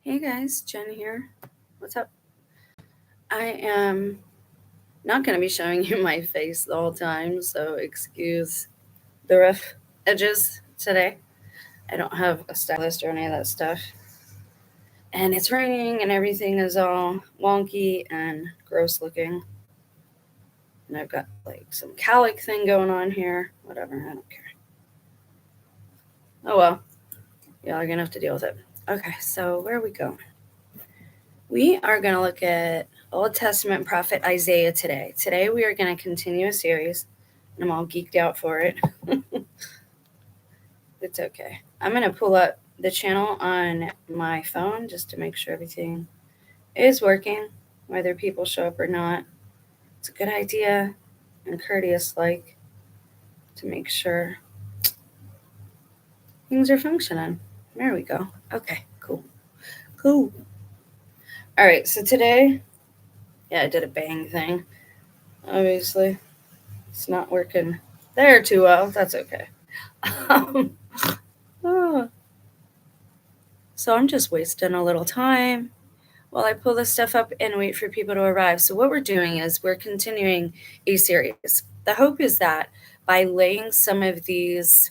Hey guys, Jen here. What's up? I am not going to be showing you my face the whole time, so excuse the rough edges today. I don't have a stylist or any of that stuff. And it's raining and everything is all wonky and gross looking. And I've got like some calic thing going on here. Whatever, I don't care. Oh well, y'all are going to have to deal with it. Okay, so where are we going? We are going to look at Old Testament prophet Isaiah today. Today we are going to continue a series, and I'm all geeked out for it. It's okay. I'm going to pull up the channel on my phone just to make sure everything is working, whether people show up or not. It's a good idea and courteous like to make sure things are functioning. There we go. Okay, cool. Cool. All right, so today, yeah, I did a bang thing. Obviously, it's not working there too well. That's okay. Um, oh, so I'm just wasting a little time while I pull this stuff up and wait for people to arrive. So what we're doing is we're continuing a series. The hope is that by laying some of these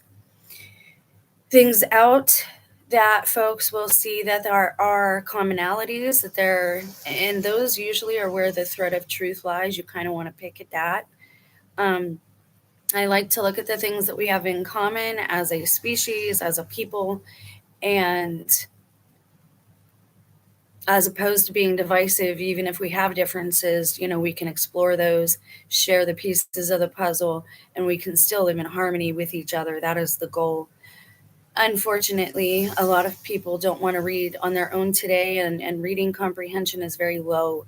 things out, that folks will see that there are commonalities, that there, and those usually are where the thread of truth lies. You kind of want to pick at that. Um, I like to look at the things that we have in common as a species, as a people, and as opposed to being divisive, even if we have differences, we can explore those, share the pieces of the puzzle, and we can still live in harmony with each other. That is the goal. Unfortunately, a lot of people don't want to read on their own today, and reading comprehension is very low.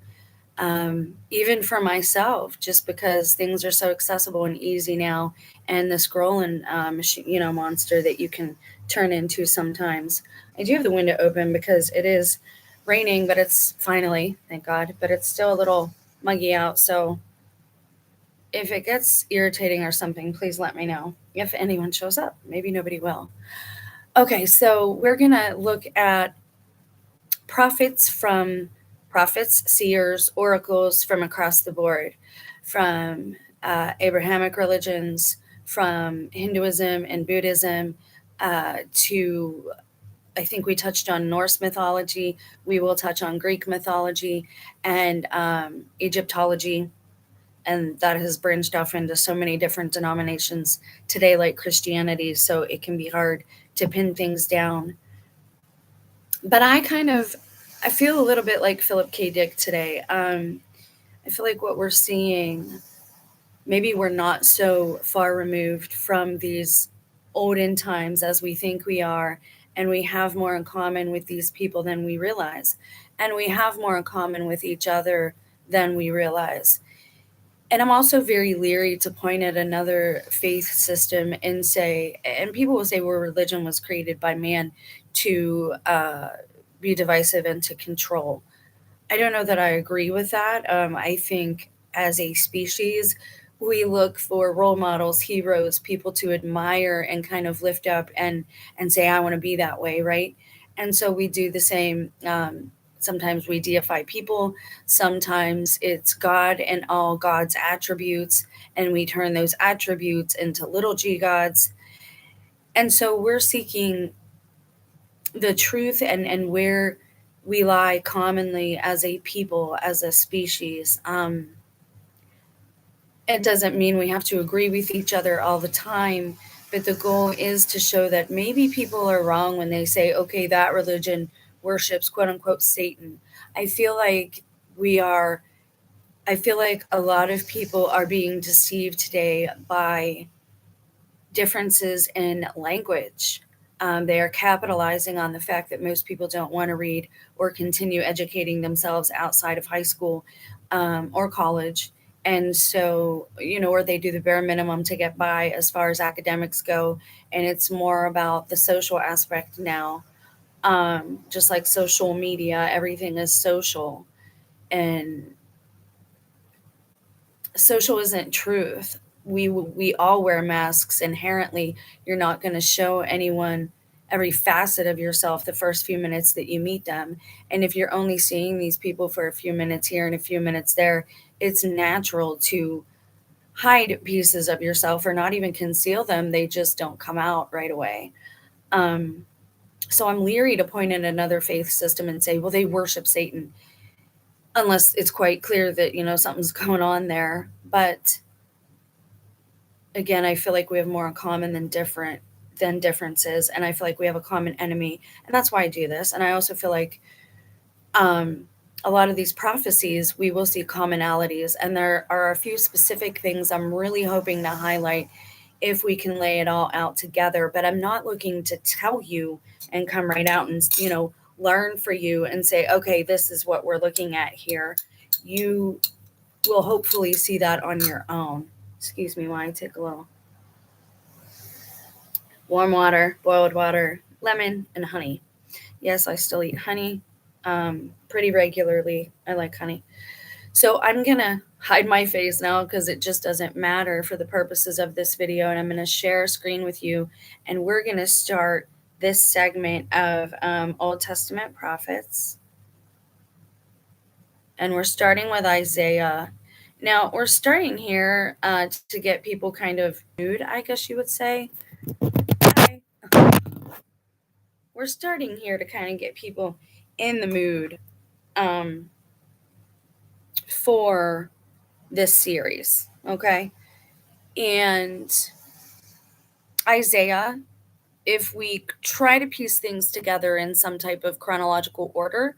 Even for myself, just because things are so accessible and easy now, and the scrolling machine, monster that you can turn into sometimes. I do have the window open because it is raining, but it's finally, thank God, but it's still a little muggy out. So if it gets irritating or something, please let me know if anyone shows up. Maybe nobody will. Okay, so we're going to look at prophets from prophets, seers, oracles from across the board, from Abrahamic religions, from Hinduism and Buddhism, to I think we touched on Norse mythology. We will touch on Greek mythology and Egyptology. And that has branched off into so many different denominations today, like Christianity. So it can be hard to pin things down. But I feel a little bit like Philip K. Dick today. I feel like what we're seeing, maybe we're not so far removed from these olden times as we think we are, and we have more in common with these people than we realize, and we have more in common with each other than we realize. And I'm also very leery to point at another faith system and say, and people will say, well, religion was created by man to be divisive and to control. I don't know that I agree with that. I think as a species, we look for role models, heroes, people to admire and kind of lift up and say, I want to be that way, right? And so we do the same. Sometimes we deify people. Sometimes it's God and all God's attributes, and we turn those attributes into little g gods. And so we're seeking the truth and where we lie commonly as a people, as a species. It doesn't mean we have to agree with each other all the time, but the goal is to show that maybe people are wrong when they say, okay, that religion worships quote unquote Satan. I feel like we are, I feel like a lot of people are being deceived today by differences in language. They are capitalizing on the fact that most people don't want to read or continue educating themselves outside of high school or college. And so, or they do the bare minimum to get by as far as academics go. And it's more about the social aspect now. Just like social media, everything is social. And social isn't truth. We all wear masks inherently. You're not going to show anyone every facet of yourself the first few minutes that you meet them. And if you're only seeing these people for a few minutes here and a few minutes there, it's natural to hide pieces of yourself or not even conceal them. They just don't come out right away. So I'm leery to point at another faith system and say, well, they worship Satan, unless it's quite clear that, something's going on there. But again, I feel like we have more in common than differences, and I feel like we have a common enemy, and that's why I do this. And I also feel like a lot of these prophecies, we will see commonalities, and there are a few specific things I'm really hoping to highlight if we can lay it all out together. But I'm not looking to tell you and come right out and, learn for you and say, okay, this is what we're looking at here. You will hopefully see that on your own. Excuse me while I take a little warm water, boiled water, lemon, and honey. Yes, I still eat honey pretty regularly. I like honey. So I'm going to hide my face now because it just doesn't matter for the purposes of this video. And I'm going to share a screen with you. And we're going to start this segment of Old Testament prophets. And we're starting with Isaiah. Now, we're starting here to get people kind of mood, I guess you would say. We're starting here to kind of get people in the mood for this series, okay? And Isaiah, if we try to piece things together in some type of chronological order,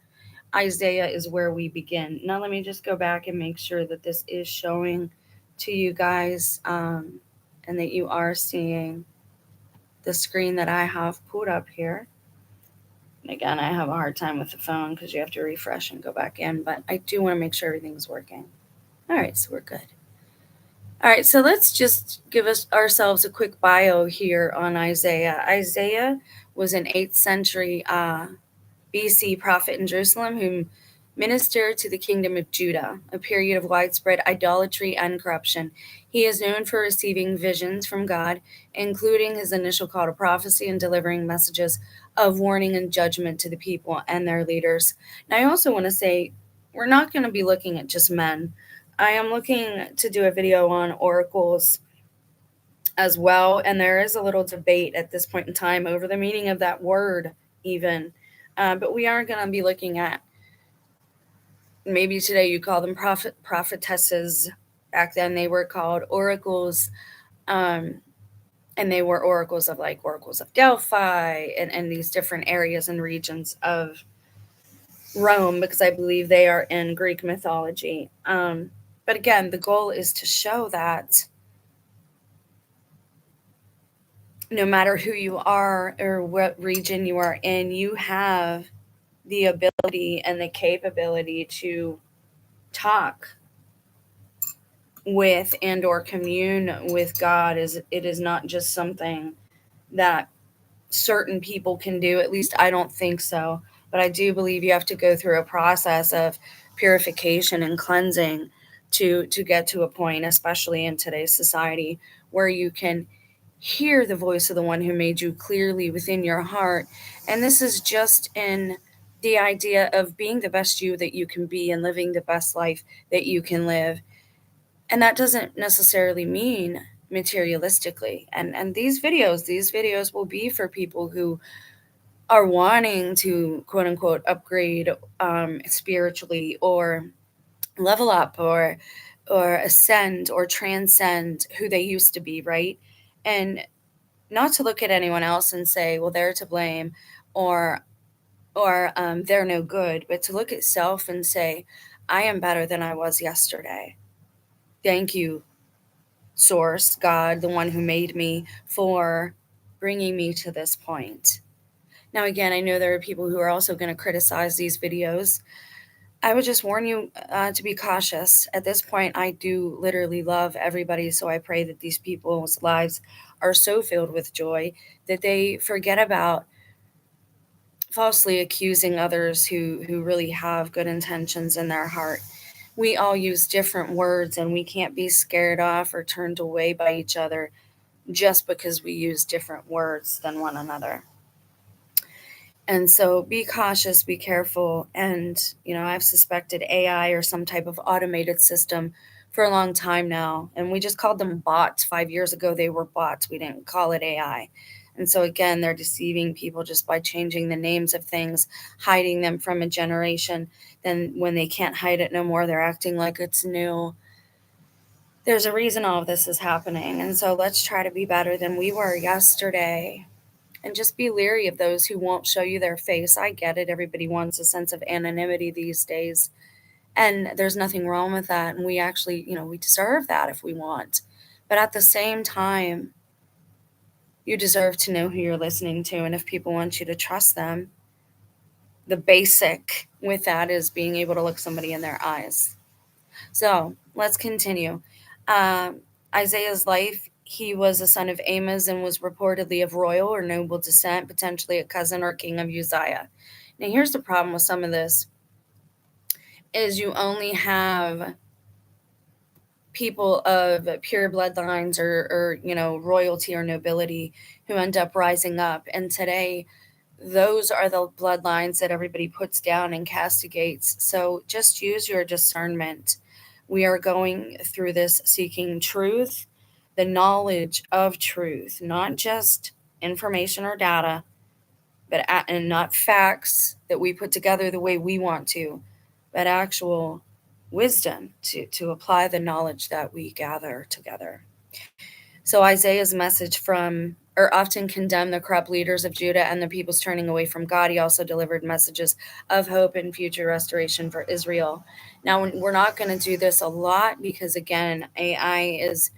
Isaiah is where we begin. Now, let me just go back and make sure that this is showing to you guys and that you are seeing the screen that I have pulled up here. And again, I have a hard time with the phone because you have to refresh and go back in, but I do want to make sure everything's working. All right, so we're good. All right, so let's just give ourselves a quick bio here on Isaiah. Isaiah was an 8th century BC prophet in Jerusalem who ministered to the kingdom of Judah, a period of widespread idolatry and corruption. He is known for receiving visions from God, including his initial call to prophecy and delivering messages of warning and judgment to the people and their leaders. Now, I also want to say we're not going to be looking at just men. I am looking to do a video on oracles as well, and there is a little debate at this point in time over the meaning of that word even. But we are going to be looking at, maybe today you call them prophetesses. Back then they were called oracles. And they were oracles of Delphi and these different areas and regions of Rome, because I believe they are in Greek mythology. But again, the goal is to show that no matter who you are or what region you are in, you have the ability and the capability to talk with and or commune with God. It is not just something that certain people can do. At least I don't think so. But I do believe you have to go through a process of purification and cleansing to get to a point, especially in today's society, where you can hear the voice of the one who made you clearly within your heart. And this is just in the idea of being the best you that you can be and living the best life that you can live. And that doesn't necessarily mean materialistically. And these videos will be for people who are wanting to quote unquote upgrade spiritually, or level up, or ascend or transcend who they used to be, right? And not to look at anyone else and say, well, they're to blame, or they're no good, but to look at self and say, I am better than I was yesterday. Thank you, source, God, the one who made me, for bringing me to this point. Now, again, I know there are people who are also going to criticize these videos. I would just warn you to be cautious. At this point, I do literally love everybody, so I pray that these people's lives are so filled with joy that they forget about falsely accusing others who really have good intentions in their heart. We all use different words, and we can't be scared off or turned away by each other just because we use different words than one another. And so be cautious, be careful. And, I've suspected AI or some type of automated system for a long time now. And we just called them bots. 5 years ago, they were bots. We didn't call it AI. And so, again, they're deceiving people just by changing the names of things, hiding them from a generation. Then, when they can't hide it no more, they're acting like it's new. There's a reason all of this is happening. And so, let's try to be better than we were yesterday. And just be leery of those who won't show you their face. I get it. Everybody wants a sense of anonymity these days. And there's nothing wrong with that. And we actually, we deserve that if we want. But at the same time, you deserve to know who you're listening to. And if people want you to trust them, the basic with that is being able to look somebody in their eyes. So let's continue. Um, Isaiah's life, he was a son of Amos and was reportedly of royal or noble descent, potentially a cousin or king of Uzziah. Now, here's the problem with some of this is you only have people of pure bloodlines or royalty or nobility who end up rising up. And today, those are the bloodlines that everybody puts down and castigates. So just use your discernment. We are going through this seeking truth, the knowledge of truth, not just information or data, and not facts that we put together the way we want to, but actual wisdom to apply the knowledge that we gather together. So Isaiah's message often condemned the corrupt leaders of Judah and the people's turning away from God. He also delivered messages of hope and future restoration for Israel. Now, we're not going to do this a lot because, again, AI is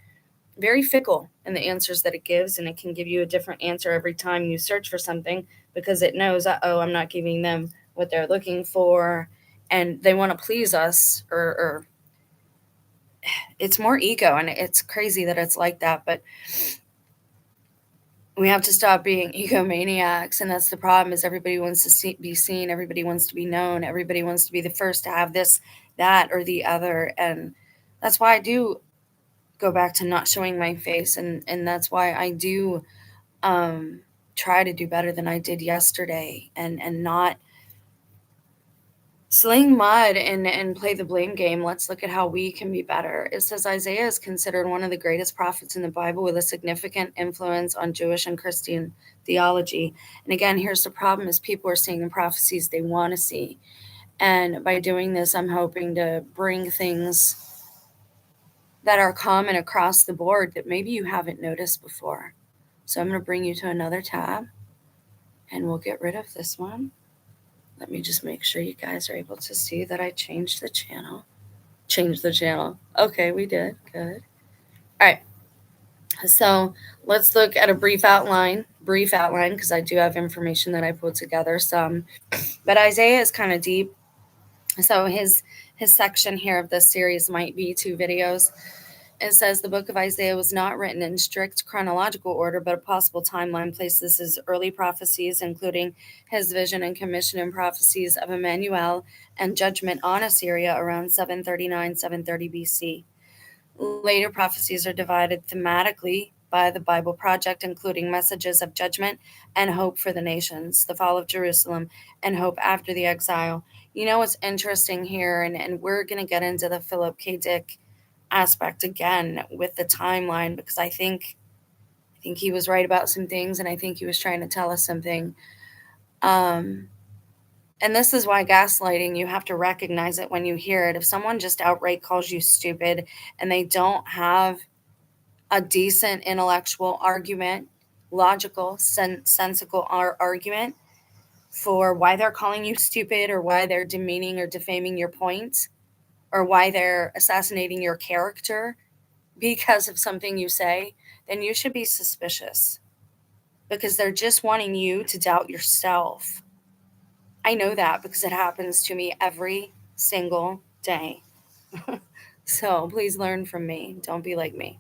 very fickle in the answers that it gives, and it can give you a different answer every time you search for something because it knows, I'm not giving them what they're looking for, and they want to please us, or it's more ego, and it's crazy that it's like that, but we have to stop being egomaniacs. And that's the problem, is everybody wants to be seen, everybody wants to be known, everybody wants to be the first to have this, that, or the other. And that's why I do go back to not showing my face, and that's why I do try to do better than I did yesterday, and not sling mud and play the blame game. Let's look at how we can be better. It says Isaiah is considered one of the greatest prophets in the Bible with a significant influence on Jewish and Christian theology. And again, here's the problem, is people are seeing the prophecies they want to see. And by doing this, I'm hoping to bring things that are common across the board that maybe you haven't noticed before. So I'm going to bring you to another tab, and we'll get rid of this one. Let me just make sure you guys are able to see that I changed the channel. Okay, we did. Good. All right. So let's look at a brief outline, because I do have information that I put together some. But Isaiah is kind of deep. So his section here of this series might be 2 videos. It says the book of Isaiah was not written in strict chronological order, but a possible timeline places his early prophecies, including his vision and commission and prophecies of Emmanuel and judgment on Assyria around 739, 730 BC. Later prophecies are divided thematically by the Bible Project, including messages of judgment and hope for the nations, the fall of Jerusalem, and hope after the exile. You know what's interesting here, and we're going to get into the Philip K. Dick aspect again with the timeline, because I think he was right about some things, and I think he was trying to tell us something. And this is why gaslighting, you have to recognize it when you hear it. If someone just outright calls you stupid and they don't have a decent intellectual argument, logical, sensical argument for why they're calling you stupid, or why they're demeaning or defaming your point, or why they're assassinating your character because of something you say, then you should be suspicious, because they're just wanting you to doubt yourself. I know that because it happens to me every single day. So please learn from me. Don't be like me.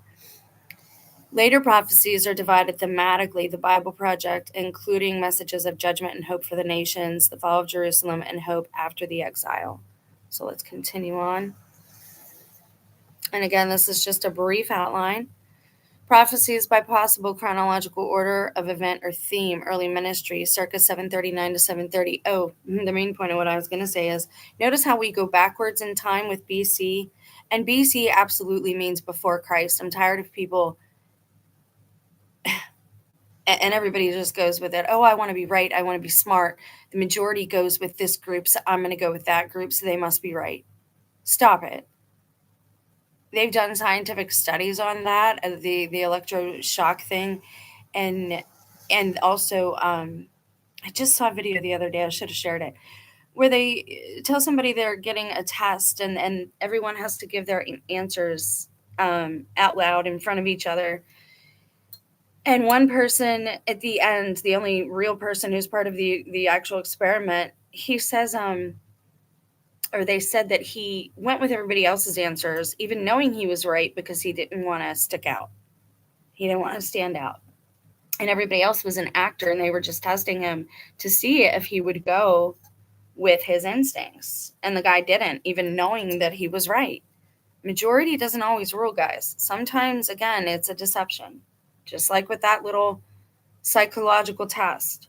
Later prophecies are divided thematically, the Bible Project, including messages of judgment and hope for the nations, the fall of Jerusalem, and hope after the exile. So let's continue on. And again, this is just a brief outline. Prophecies by possible chronological order of event or theme, early ministry, circa 739 to 730. Oh, the main point of what I was going to say is notice how we go backwards in time with BC. And BC absolutely means before Christ. I'm tired of people, and everybody just goes with it. Oh, I want to be right. I want to be smart. The majority goes with this group, so I'm going to go with that group, so they must be right. Stop it. They've done scientific studies on that, the electroshock thing, and also I just saw a video the other day. I should have shared it, where they tell somebody they're getting a test, and everyone has to give their answers out loud in front of each other. And one person at the end, the only real person who's part of the actual experiment, he says or they said that he went with everybody else's answers, even knowing he was right, because he didn't want to stick out. He didn't want to stand out. And everybody else was an actor, and they were just testing him to see if he would go with his instincts. And the guy didn't, even knowing that he was right. Majority doesn't always rule, guys. Sometimes, again, it's a deception. Just like with that little psychological test.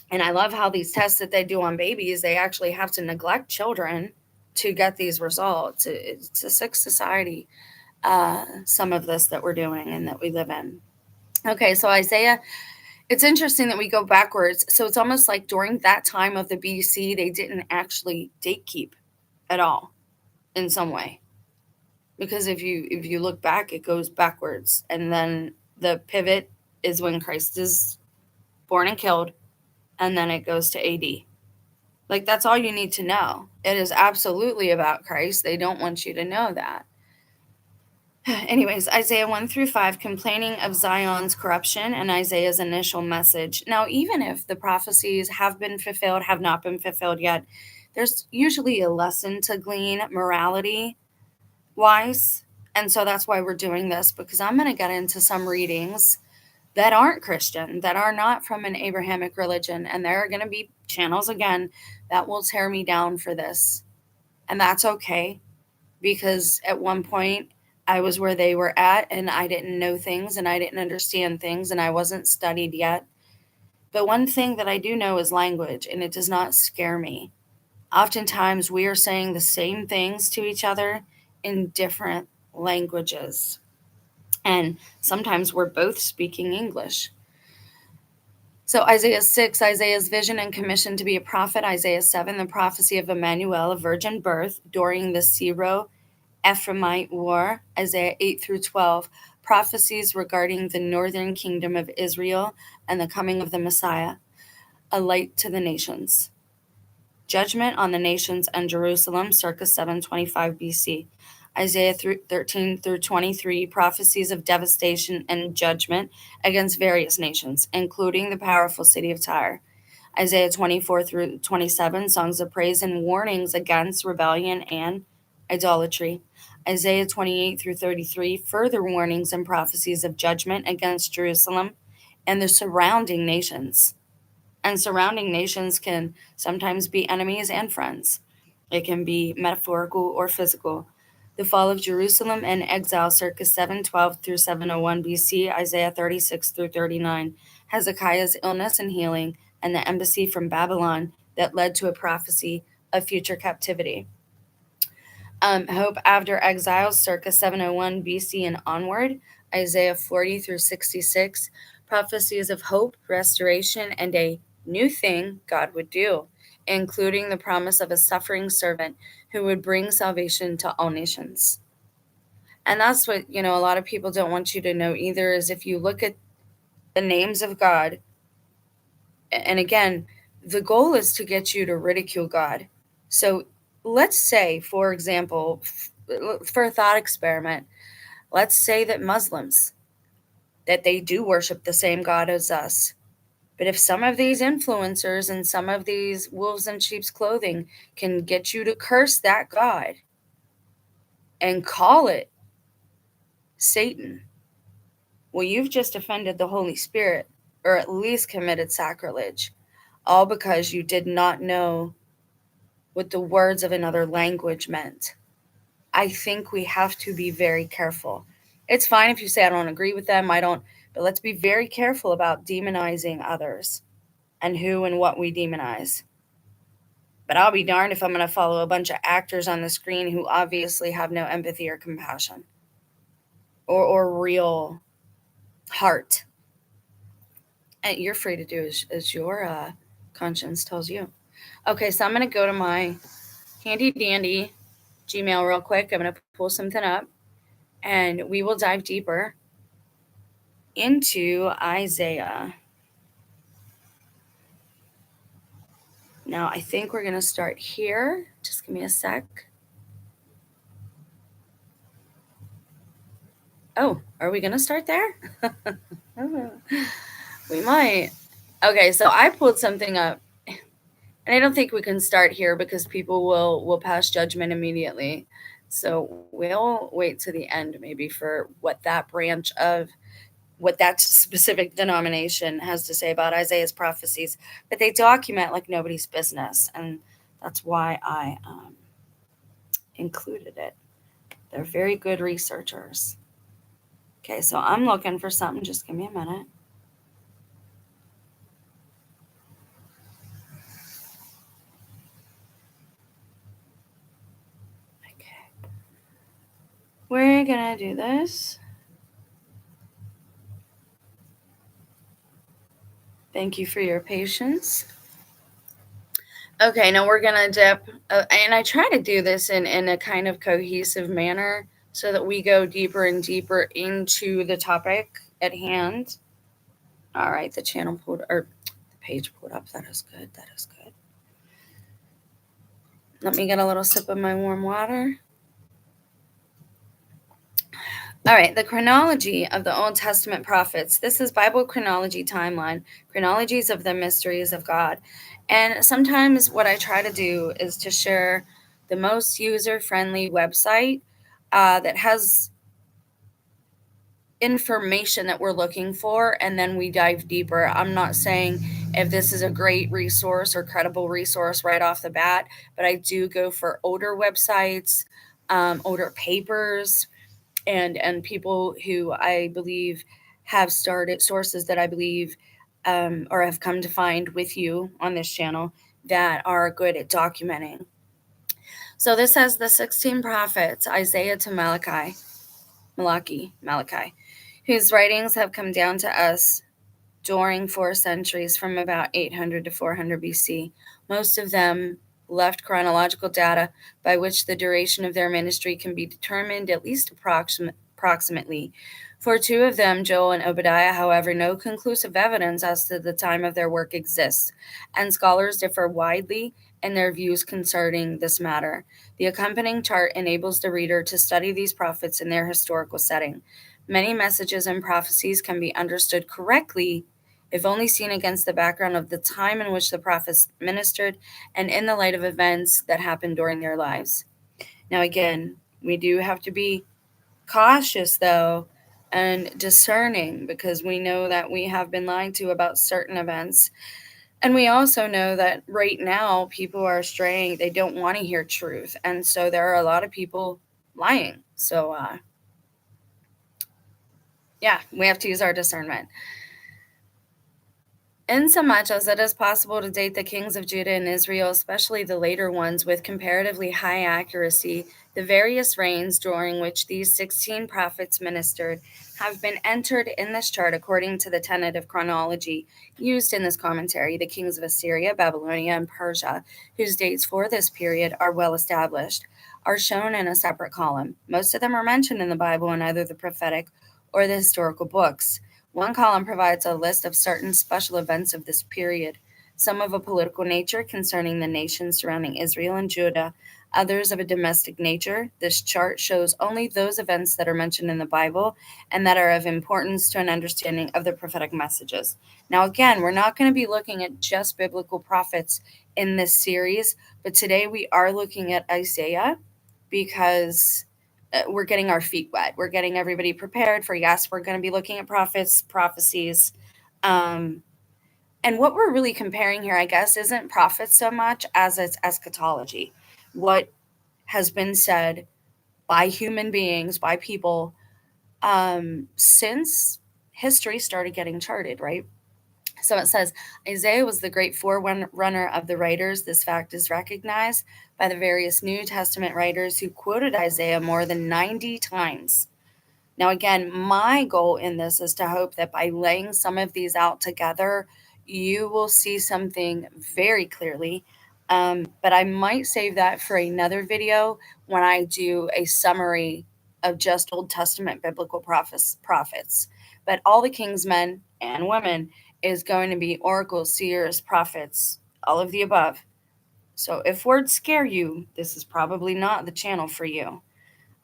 And I love how these tests that they do on babies, they actually have to neglect children to get these results. It's a sick society, some of this that we're doing and that we live in. Okay, so Isaiah, it's interesting that we go backwards. So it's almost like during that time of the BC, they didn't actually date keep at all in some way. Because if you look back, it goes backwards. And then the pivot is when Christ is born and killed, and then it goes to AD. Like, that's all you need to know. It is absolutely about Christ. They don't want you to know that. Anyways, Isaiah 1 through 5, complaining of Zion's corruption and Isaiah's initial message. Now, even if the prophecies have been fulfilled, have not been fulfilled yet, there's usually a lesson to glean morality wise. And so that's why we're doing this, because I'm going to get into some readings that aren't Christian, that are not from an Abrahamic religion. And there are going to be channels, again, that will tear me down for this. And that's okay, because at one point I was where they were at, and I didn't know things, and I didn't understand things, and I wasn't studied yet. But one thing that I do know is language, and it does not scare me. Oftentimes we are saying the same things to each other in different languages. And sometimes we're both speaking English. So Isaiah 6, Isaiah's vision and commission to be a prophet. Isaiah 7, the prophecy of Emmanuel, a virgin birth during the Syro-Ephraimite War. Isaiah 8 through 12, prophecies regarding the northern kingdom of Israel and the coming of the Messiah, a light to the nations. Judgment on the nations and Jerusalem, circa 725 BC. Isaiah 13 through 23, prophecies of devastation and judgment against various nations, including the powerful city of Tyre. Isaiah 24 through 27, songs of praise and warnings against rebellion and idolatry. Isaiah 28 through 33, further warnings and prophecies of judgment against Jerusalem and the surrounding nations. And surrounding nations can sometimes be enemies and friends. It can be metaphorical or physical. The fall of Jerusalem and exile, circa 712 through 701 BC, Isaiah 36 through 39. Hezekiah's illness and healing, and the embassy from Babylon that led to a prophecy of future captivity. Hope after exile, circa 701 BC and onward, Isaiah 40 through 66. Prophecies of hope, restoration, and a new thing God would do, including the promise of a suffering servant who would bring salvation to all nations. And that's what, a lot of people don't want you to know either, is if you look at the names of God, and again, the goal is to get you to ridicule God. So let's say, for example, for a thought experiment, let's say that Muslims, that they do worship the same God as us. But if some of these influencers and some of these wolves in sheep's clothing can get you to curse that God and call it Satan, well, you've just offended the Holy Spirit, or at least committed sacrilege, all because you did not know what the words of another language meant. I think we have to be very careful. It's fine if you say I don't agree with them, but let's be very careful about demonizing others and who and what we demonize. But I'll be darned if I'm going to follow a bunch of actors on the screen who obviously have no empathy or compassion or real heart. And you're free to do as your conscience tells you. Okay, so I'm going to go to my handy dandy Gmail real quick. I'm going to pull something up and we will dive deeper into Isaiah. Now, I think we're going to start here. Just give me a sec. Oh, are we going to start there? We might. Okay, so I pulled something up, and I don't think we can start here because people will pass judgment immediately. So we'll wait to the end maybe for what that branch of what that specific denomination has to say about Isaiah's prophecies. But they document like nobody's business, and that's why I included it. They're very good researchers. Okay, so I'm looking for something. Just give me a minute. Okay. We're gonna do this. Thank you for your patience. Okay, now we're gonna dip, and I try to do this in a kind of cohesive manner so that we go deeper and deeper into the topic at hand. All right, the channel pulled, or the page pulled up. That is good. That is good. Let me get a little sip of my warm water. All right, the chronology of the Old Testament prophets. This is Bible chronology timeline, chronologies of the mysteries of God. And sometimes what I try to do is to share the most user-friendly website that has information that we're looking for, and then we dive deeper. I'm not saying if this is a great resource or credible resource right off the bat, but I do go for older websites, older papers, and people who I believe have started sources that I believe or have come to find with you on this channel that are good at documenting. So this says the 16 prophets, Isaiah to Malachi, whose writings have come down to us during 4 centuries from about 800 to 400 BC. Most of them left chronological data by which the duration of their ministry can be determined at least approximately. For 2 of them, Joel and Obadiah, however, no conclusive evidence as to the time of their work exists, and scholars differ widely in their views concerning this matter. The accompanying chart enables the reader to study these prophets in their historical setting. Many messages and prophecies can be understood correctly if only seen against the background of the time in which the prophets ministered and in the light of events that happened during their lives. Now, again, we do have to be cautious, though, and discerning because we know that we have been lied to about certain events. And we also know that right now people are straying. They don't want to hear truth. And so there are a lot of people lying. So, yeah, we have to use our discernment. Insomuch as it is possible to date the kings of Judah and Israel, especially the later ones, with comparatively high accuracy, the various reigns during which these 16 prophets ministered have been entered in this chart according to the tentative chronology used in this commentary. The kings of Assyria, Babylonia, and Persia, whose dates for this period are well established, are shown in a separate column. Most of them are mentioned in the Bible in either the prophetic or the historical books. One column provides a list of certain special events of this period, some of a political nature concerning the nations surrounding Israel and Judah, others of a domestic nature. This chart shows only those events that are mentioned in the Bible and that are of importance to an understanding of the prophetic messages. Now, again, we're not going to be looking at just biblical prophets in this series, but today we are looking at Isaiah because we're getting our feet wet. We're getting everybody prepared for, yes, we're going to be looking at prophets, prophecies. And what we're really comparing here, I guess, isn't prophets so much as it's eschatology. What has been said by human beings, by people since history started getting charted, right? So it says Isaiah was the great forerunner of the writers. This fact is recognized by the various New Testament writers who quoted Isaiah more than 90 times. Now, again, my goal in this is to hope that by laying some of these out together, you will see something very clearly. But I might save that for another video when I do a summary of just Old Testament biblical prophets. But all the king's men and women is going to be oracles, seers, prophets, all of the above. So if words scare you, this is probably not the channel for you.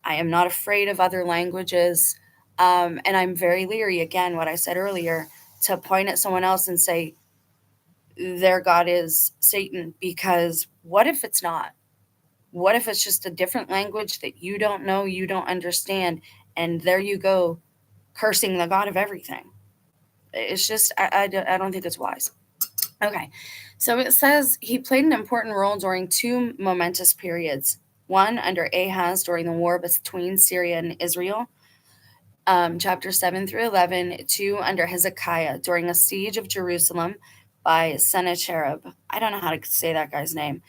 I am not afraid of other languages. And I'm very leery, again, what I said earlier, to point at someone else and say, their God is Satan, because what if it's not? What if it's just a different language that you don't know, you don't understand, and there you go, cursing the God of everything? It's just, I don't think it's wise. Okay, so it says he played an important role during two momentous periods. One under Ahaz during the war between Syria and Israel, chapter 7 through 11, two under Hezekiah during a siege of Jerusalem by Sennacherib. I don't know how to say that guy's name.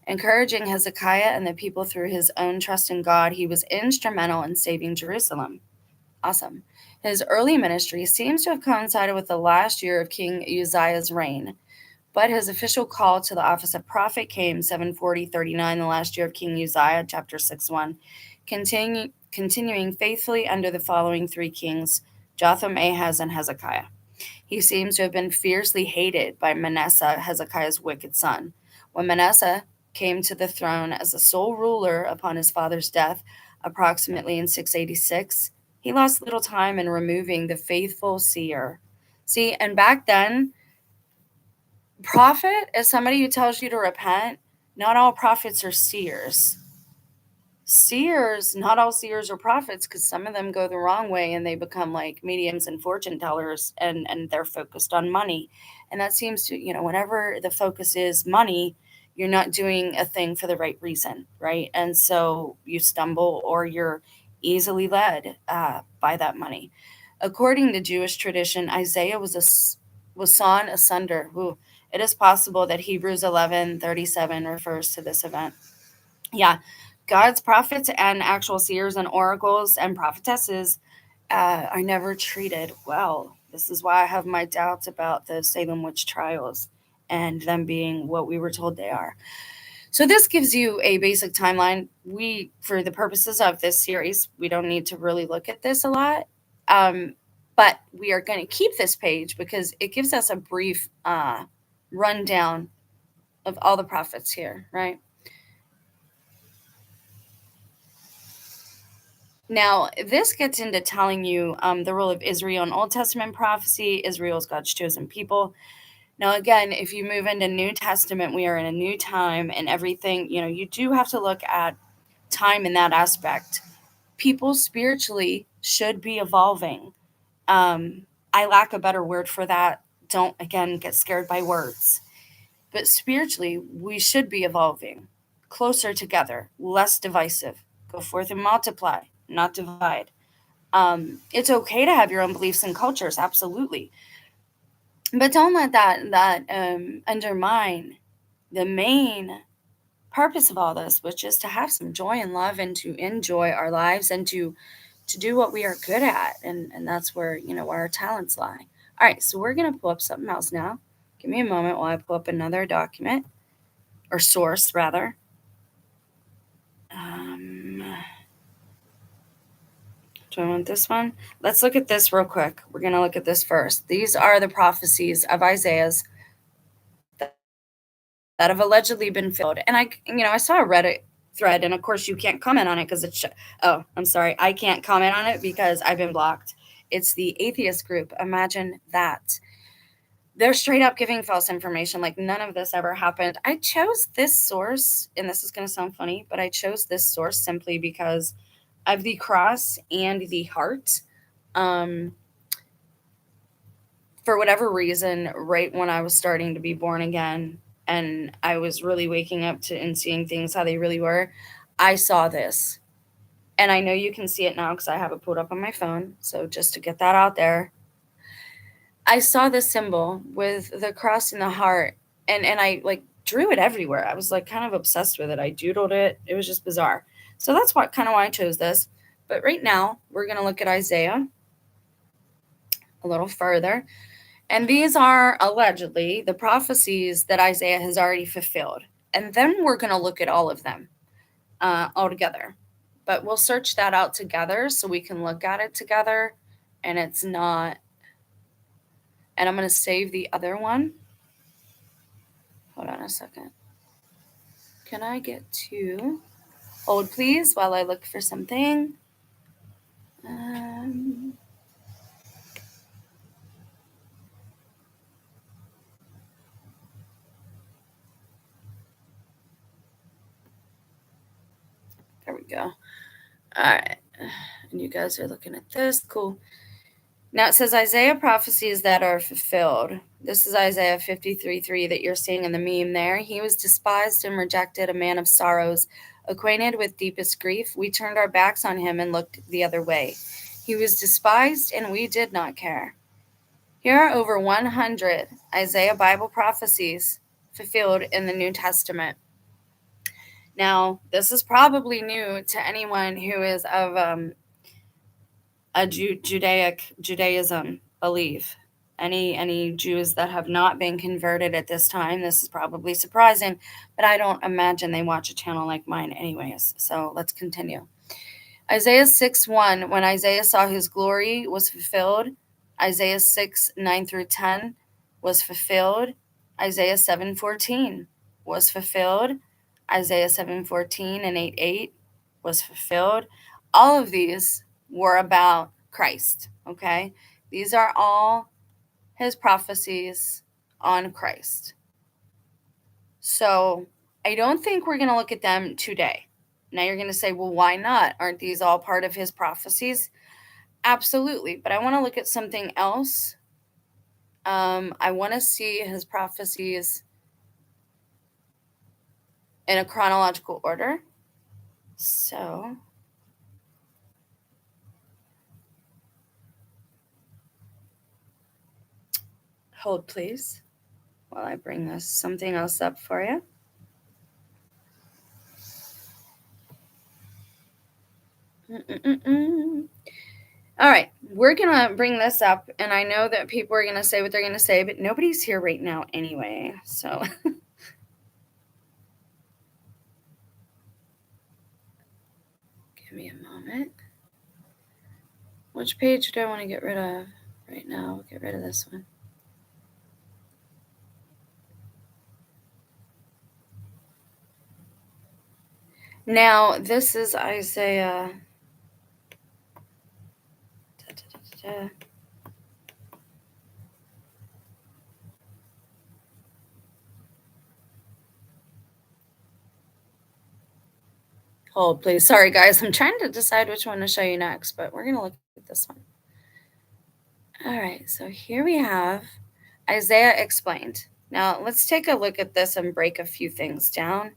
Encouraging Hezekiah and the people through his own trust in God, he was instrumental in saving Jerusalem. Awesome. His early ministry seems to have coincided with the last year of King Uzziah's reign, but his official call to the office of prophet came 740-39, the last year of King Uzziah, chapter 6:1, continuing faithfully under the following three kings, Jotham, Ahaz, and Hezekiah. He seems to have been fiercely hated by Manasseh, Hezekiah's wicked son. When Manasseh came to the throne as the sole ruler upon his father's death, approximately in 686, he lost little time in removing the faithful seer. See, and back then, prophet is somebody who tells you to repent. Not all prophets are seers. Seers, not all seers are prophets, because some of them go the wrong way and they become like mediums and fortune tellers, and they're focused on money. And that seems to, whenever the focus is money, you're not doing a thing for the right reason, right? And so you stumble or you're easily led by that money. According to Jewish tradition, Isaiah was sawn asunder. Ooh, it is possible that Hebrews 11:37 refers to this event. Yeah, God's prophets and actual seers and oracles and prophetesses are never treated well. This is why I have my doubts about the Salem witch trials and them being what we were told they are. So this gives you a basic timeline. For the purposes of this series, we don't need to really look at this a lot. But we are going to keep this page because it gives us a brief rundown of all the prophets here, right? Now, this gets into telling you the role of Israel in Old Testament prophecy. Israel is God's chosen people. Now, again, if you move into New Testament, we are in a new time and everything. You do have to look at time in that aspect. People spiritually should be evolving. I lack a better word for that. Don't, again, get scared by words. But spiritually, we should be evolving, closer together, less divisive. Go forth and multiply, not divide. It's okay to have your own beliefs and cultures, absolutely, but don't let that undermine the main purpose of all this, which is to have some joy and love and to enjoy our lives and to do what we are good at, and that's where where our talents lie. All right, so we're gonna pull up something else now. Give me a moment while I pull up another document, or source rather. Do I want this one? Let's look at this real quick. We're going to look at this first. These are the prophecies of Isaiah's that have allegedly been filled. And I saw a Reddit thread, and of course you can't comment on it because it's, oh, I'm sorry. I can't comment on it because I've been blocked. It's the atheist group. Imagine that. They're straight up giving false information, like none of this ever happened. I chose this source, and this is going to sound funny, but I chose this source simply because of the cross and the heart. For whatever reason, right when I was starting to be born again and I was really waking up to and seeing things how they really were, I saw this. And I know you can see it now because I have it pulled up on my phone. So just to get that out there, I saw this symbol with the cross and the heart, and I like drew it everywhere. I was like kind of obsessed with it. I doodled it. It was just bizarre. So that's what kind of why I chose this. But right now we're going to look at Isaiah a little further. And these are allegedly the prophecies that Isaiah has already fulfilled. And then we're going to look at all of them all together. But we'll search that out together so we can look at it together. And it's not. And I'm going to save the other one. Hold on a second. Can I get to hold, please, while I look for something? There we go. All right. And you guys are looking at this. Cool. Now it says Isaiah prophecies that are fulfilled. This is Isaiah 53:3 that you're seeing in the meme there. He was despised and rejected, a man of sorrows, acquainted with deepest grief. We turned our backs on him and looked the other way. He was despised and we did not care. Here are over 100 Isaiah Bible prophecies fulfilled in the New Testament. Now, this is probably new to anyone who is of a Judaism belief. Any Jews that have not been converted at this time, this is probably surprising, but I don't imagine they watch a channel like mine anyways. So let's continue. Isaiah 6:1, when Isaiah saw his glory was fulfilled. Isaiah 6:9-10 was fulfilled. Isaiah 7:14 was fulfilled. Isaiah 7:14 and 8:8 was fulfilled. All of these were about Christ, okay? These are all his prophecies on Christ. So I don't think we're going to look at them today. Now you're going to say, well, why not? Aren't these all part of his prophecies? Absolutely. But I want to look at something else. I want to see his prophecies in a chronological order. So hold, please, while I bring this something else up for you. All right, we're going to bring this up, and I know that people are going to say what they're going to say, but nobody's here right now anyway, so. Give me a moment. Which page do I want to get rid of right now? We'll get rid of this one. Now, this is Isaiah. Hold, please. Sorry, guys. I'm trying to decide which one to show you next, but we're going to look at this one. All right, so here we have Isaiah explained. Now, let's take a look at this and break a few things down.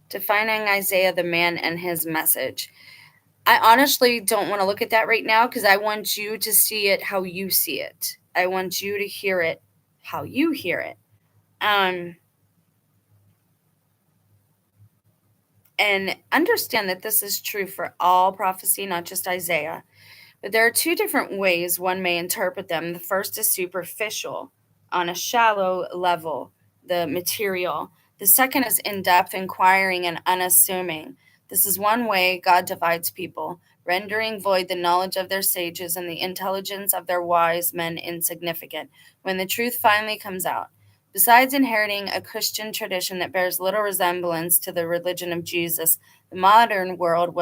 Defining Isaiah the man and his message. I honestly don't want to look at that right now because I want you to see it how you see it. I want you to hear it how you hear it. And understand that this is true for all prophecy, not just Isaiah. But there are two different ways one may interpret them. The first is superficial, on a shallow level, the material. The second is in-depth, inquiring, and unassuming. This is one way God divides people, rendering void the knowledge of their sages and the intelligence of their wise men insignificant, when the truth finally comes out. Besides inheriting a Christian tradition that bears little resemblance to the religion of Jesus, the modern world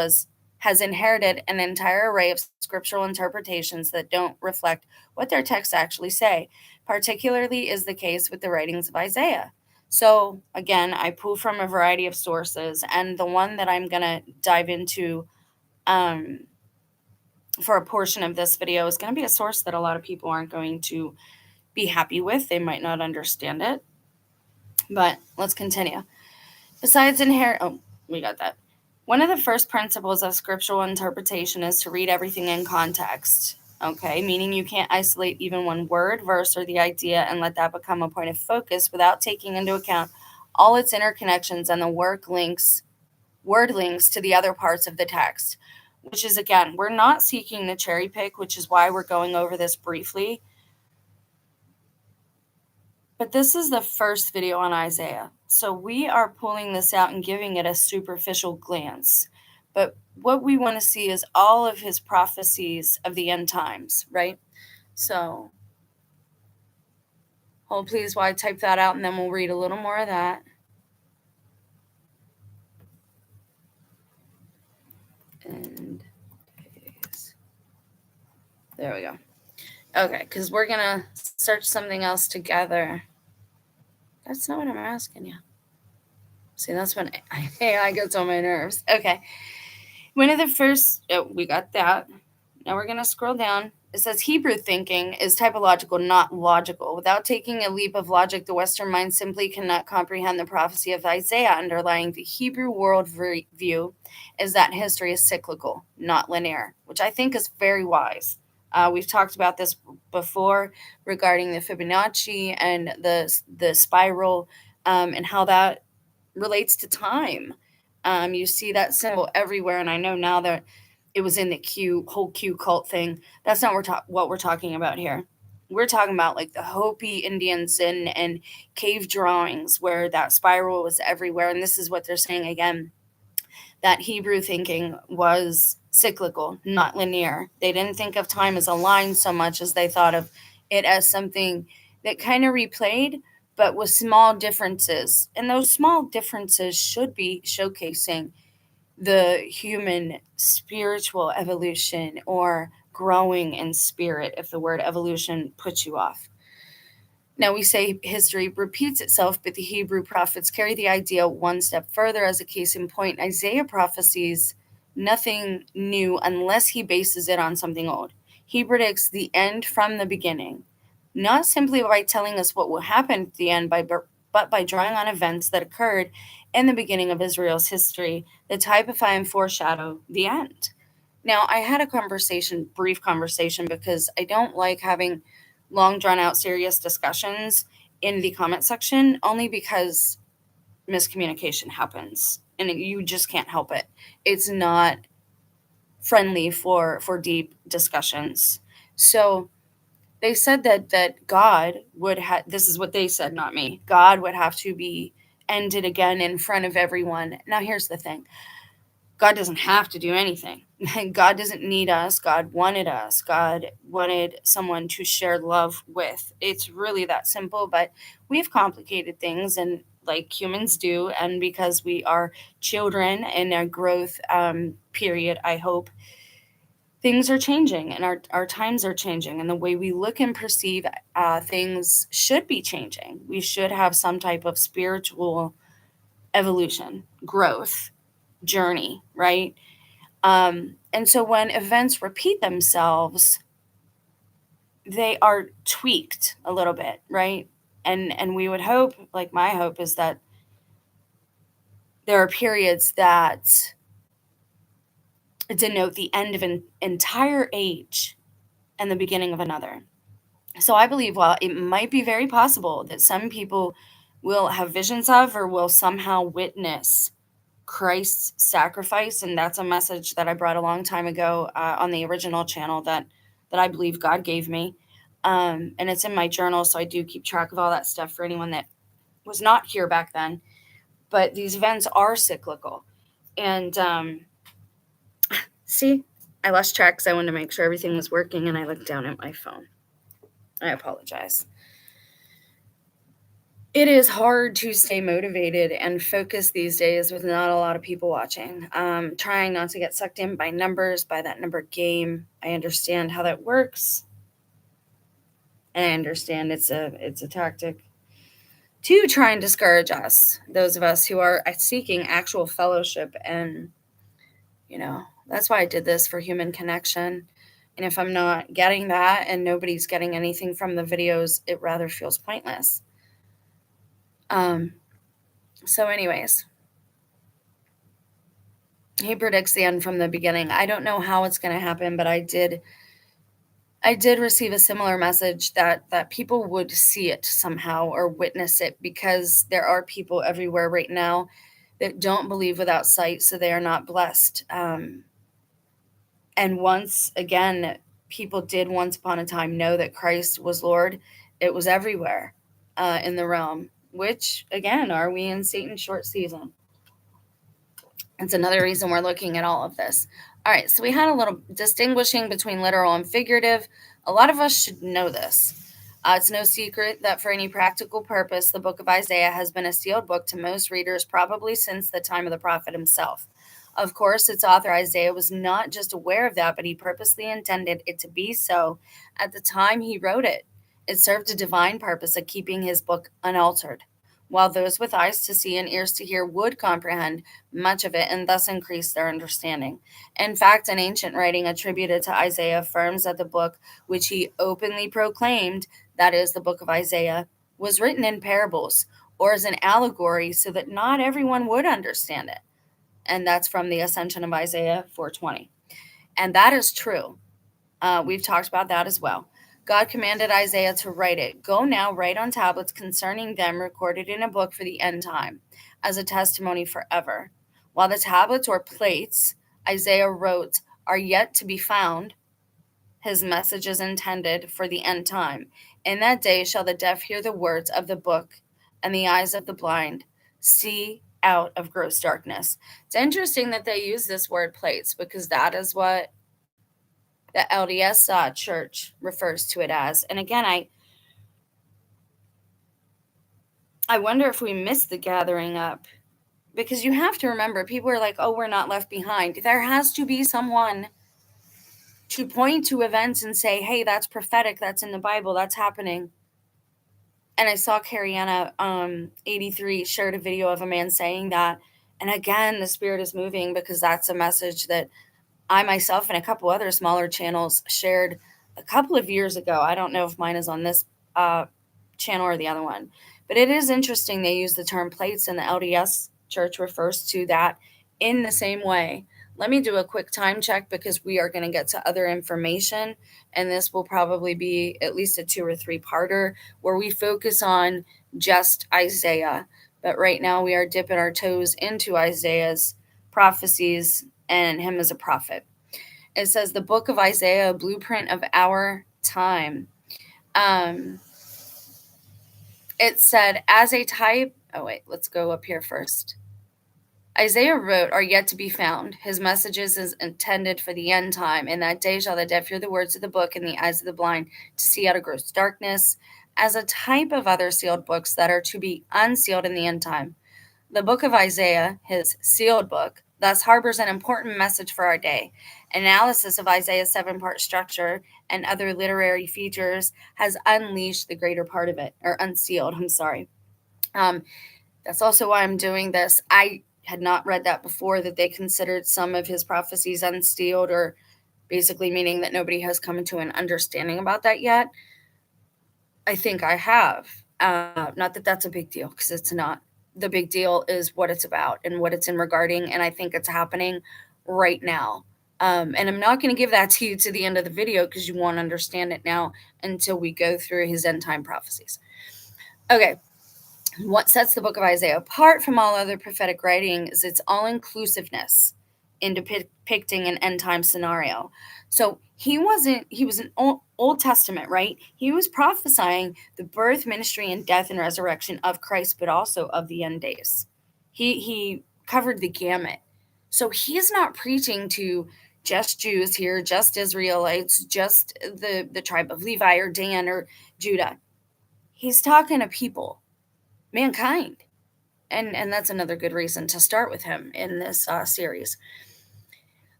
has inherited an entire array of scriptural interpretations that don't reflect what their texts actually say. Particularly is the case with the writings of Isaiah. So again, I pull from a variety of sources, and the one that I'm going to dive into for a portion of this video is going to be a source that a lot of people aren't going to be happy with. They might not understand it, but let's continue. Besides we got that. One of the first principles of scriptural interpretation is to read everything in context. Okay, meaning you can't isolate even one word, verse, or the idea and let that become a point of focus without taking into account all its interconnections and the word links to the other parts of the text. Which is, again, we're not seeking to cherry pick, which is why we're going over this briefly. But this is the first video on Isaiah. So we are pulling this out and giving it a superficial glance. But what we want to see is all of his prophecies of the end times, right? So hold please while I type that out, and then we'll read a little more of that. And there we go. Okay, because we're going to search something else together. That's not what I'm asking you. See, that's when AI gets on my nerves. Okay. One of the first, we got that. Now we're going to scroll down. It says Hebrew thinking is typological, not logical. Without taking a leap of logic, the Western mind simply cannot comprehend the prophecy of Isaiah. Underlying the Hebrew world view is that history is cyclical, not linear, which I think is very wise. We've talked about this before regarding the Fibonacci and the spiral, and how that relates to time. You see that symbol everywhere, and I know now that it was in the whole Q cult thing. That's not what we're talking about here. We're talking about like the Hopi Indians and cave drawings where that spiral was everywhere. And this is what they're saying again, that Hebrew thinking was cyclical, not linear. They didn't think of time as a line so much as they thought of it as something that kind of replayed, but with small differences. And those small differences should be showcasing the human spiritual evolution or growing in spirit, if the word evolution puts you off. Now, we say history repeats itself, but the Hebrew prophets carry the idea one step further. As a case in point, Isaiah prophesies nothing new unless he bases it on something old. He predicts the end from the beginning, not simply by telling us what will happen at the end, but by drawing on events that occurred in the beginning of Israel's history that typify and foreshadow the end. Now, I had a brief conversation, because I don't like having long, drawn out, serious discussions in the comment section, only because miscommunication happens and you just can't help it. It's not friendly for deep discussions. So they said that God would have, this is what they said, not me, God would have to be ended again in front of everyone. Now, here's the thing. God doesn't have to do anything. God doesn't need us. God wanted us. God wanted someone to share love with. It's really that simple, but we've complicated things, and like humans do. And because we are children in a growth period, I hope, things are changing, and our times are changing, and the way we look and perceive things should be changing. We should have some type of spiritual evolution, growth, journey, right? And so when events repeat themselves, they are tweaked a little bit, right? And we would hope, like my hope is that there are periods that denote the end of an entire age and the beginning of another. So I believe, while it might be very possible that some people will have visions of or will somehow witness Christ's sacrifice, and that's a message that I brought a long time ago on the original channel that I believe God gave me, and it's in my journal, so I do keep track of all that stuff for anyone that was not here back then. But these events are cyclical, and see, I lost track because I wanted to make sure everything was working, and I looked down at my phone. I apologize. It is hard to stay motivated and focused these days with not a lot of people watching. Trying not to get sucked in by numbers, by that number game. I understand how that works, and I understand it's a tactic to try and discourage us, those of us who are seeking actual fellowship. And that's why I did this, for human connection. And if I'm not getting that and nobody's getting anything from the videos, it rather feels pointless. So anyways, He predicts the end from the beginning. I don't know how it's going to happen, but I did receive a similar message that people would see it somehow or witness it, because there are people everywhere right now that don't believe without sight, so they are not blessed. And once again, people did once upon a time know that Christ was Lord. It was everywhere in the realm. Which again, are we in Satan's short season? It's another reason we're looking at all of this. All right, so we had a little distinguishing between literal and figurative. A lot of us should know this. It's no secret that for any practical purpose, the book of Isaiah has been a sealed book to most readers probably since the time of the prophet himself. Of course, its author Isaiah was not just aware of that, but he purposely intended it to be so at the time he wrote it. It served a divine purpose of keeping his book unaltered, while those with eyes to see and ears to hear would comprehend much of it and thus increase their understanding. In fact, an ancient writing attributed to Isaiah affirms that the book, which he openly proclaimed, that is, the book of Isaiah, was written in parables or as an allegory so that not everyone would understand it. And that's from the Ascension of Isaiah 4:20. And that is true. We've talked about that as well. God commanded Isaiah to write it. Go now, write on tablets concerning them, recorded in a book for the end time, as a testimony forever. While the tablets or plates Isaiah wrote are yet to be found, his message is intended for the end time. In that day shall the deaf hear the words of the book, and the eyes of the blind see out of gross darkness. It's interesting that they use this word plates, because that is what the LDS church refers to it as. And again, I wonder if we missed the gathering up, because you have to remember, people are like, oh, we're not left behind. There has to be someone to point to events and say, hey, that's prophetic, that's in the Bible, that's happening. And I saw Cariana 83 shared a video of a man saying that. And again, the Spirit is moving, because that's a message that I myself and a couple other smaller channels shared a couple of years ago. I don't know if mine is on this channel or the other one, but it is interesting they use the term plates, and the LDS church refers to that in the same way. Let me do a quick time check, because we are going to get to other information, and this will probably be at least a 2 or 3 parter where we focus on just Isaiah. But right now we are dipping our toes into Isaiah's prophecies and him as a prophet. It says the book of Isaiah, a blueprint of our time. It said, as a type, oh wait, let's go up here first. Isaiah wrote, are yet to be found. His messages is intended for the end time. In that day shall the deaf hear the words of the book, and the eyes of the blind to see out of gross darkness, as a type of other sealed books that are to be unsealed in the end time. The book of Isaiah, his sealed book, thus harbors an important message for our day. Analysis of Isaiah's 7-part structure and other literary features has unleashed the greater part of it, or unsealed, I'm sorry. That's also why I'm doing this. I had not read that before, that they considered some of his prophecies unsealed, or basically meaning that nobody has come into an understanding about that yet. I think I have. Not that that's a big deal, because it's not. The big deal is what it's about and what it's in regarding, and I think it's happening right now. And I'm not going to give that to you to the end of the video, because you won't understand it now until we go through his end time prophecies. Okay. What sets the book of Isaiah apart from all other prophetic writing is its all-inclusiveness in depicting an end-time scenario. So he was an Old Testament, right? He was prophesying the birth, ministry, and death and resurrection of Christ, but also of the end days. He covered the gamut. So he's not preaching to just Jews here, just Israelites, just the tribe of Levi or Dan or Judah. He's talking to people, mankind. And that's another good reason to start with him in this series.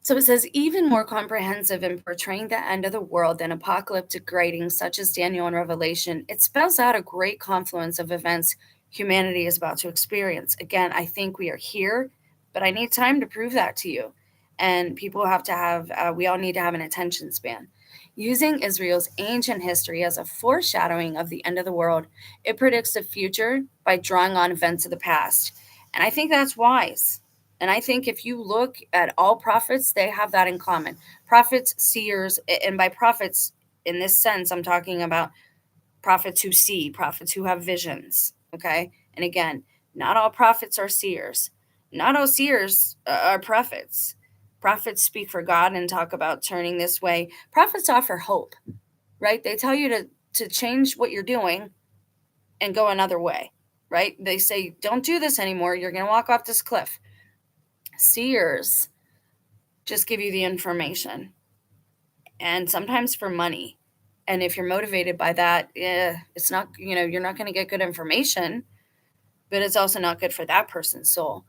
So it says, even more comprehensive in portraying the end of the world than apocalyptic writings such as Daniel and Revelation, it spells out a great confluence of events humanity is about to experience. Again, I think we are here, but I need time to prove that to you. And people have to have, we all need to have an attention span. Using Israel's ancient history as a foreshadowing of the end of the world, it predicts the future by drawing on events of the past. And I think that's wise. And I think if you look at all prophets, they have that in common. Prophets, seers, and by prophets, in this sense, I'm talking about prophets who see, prophets who have visions. Okay. And again, not all prophets are seers. Not all seers are prophets. Prophets speak for God and talk about turning this way. Prophets offer hope, right? They tell you to change what you're doing and go another way, right? They say, don't do this anymore. You're going to walk off this cliff. Seers just give you the information, and sometimes for money. And if you're motivated by that, it's not, you're not going to get good information, but it's also not good for that person's soul.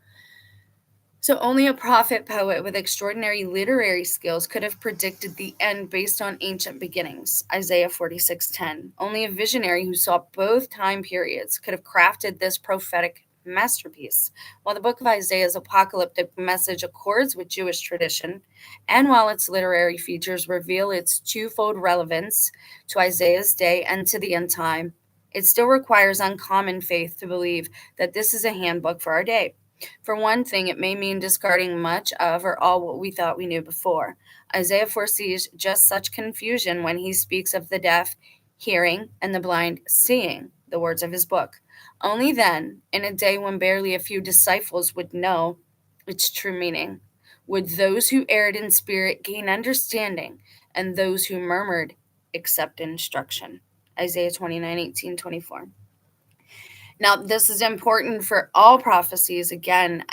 So only a prophet poet with extraordinary literary skills could have predicted the end based on ancient beginnings. Isaiah 46:10. Only a visionary who saw both time periods could have crafted this prophetic masterpiece. While the book of Isaiah's apocalyptic message accords with Jewish tradition, and while its literary features reveal its twofold relevance to Isaiah's day and to the end time, it still requires uncommon faith to believe that this is a handbook for our day. For one thing, it may mean discarding much of or all what we thought we knew before. Isaiah foresees just such confusion when he speaks of the deaf hearing and the blind seeing the words of his book. Only then, in a day when barely a few disciples would know its true meaning, would those who erred in spirit gain understanding, and those who murmured accept instruction. Isaiah 29:18-24. Now, this is important for all prophecies. Again,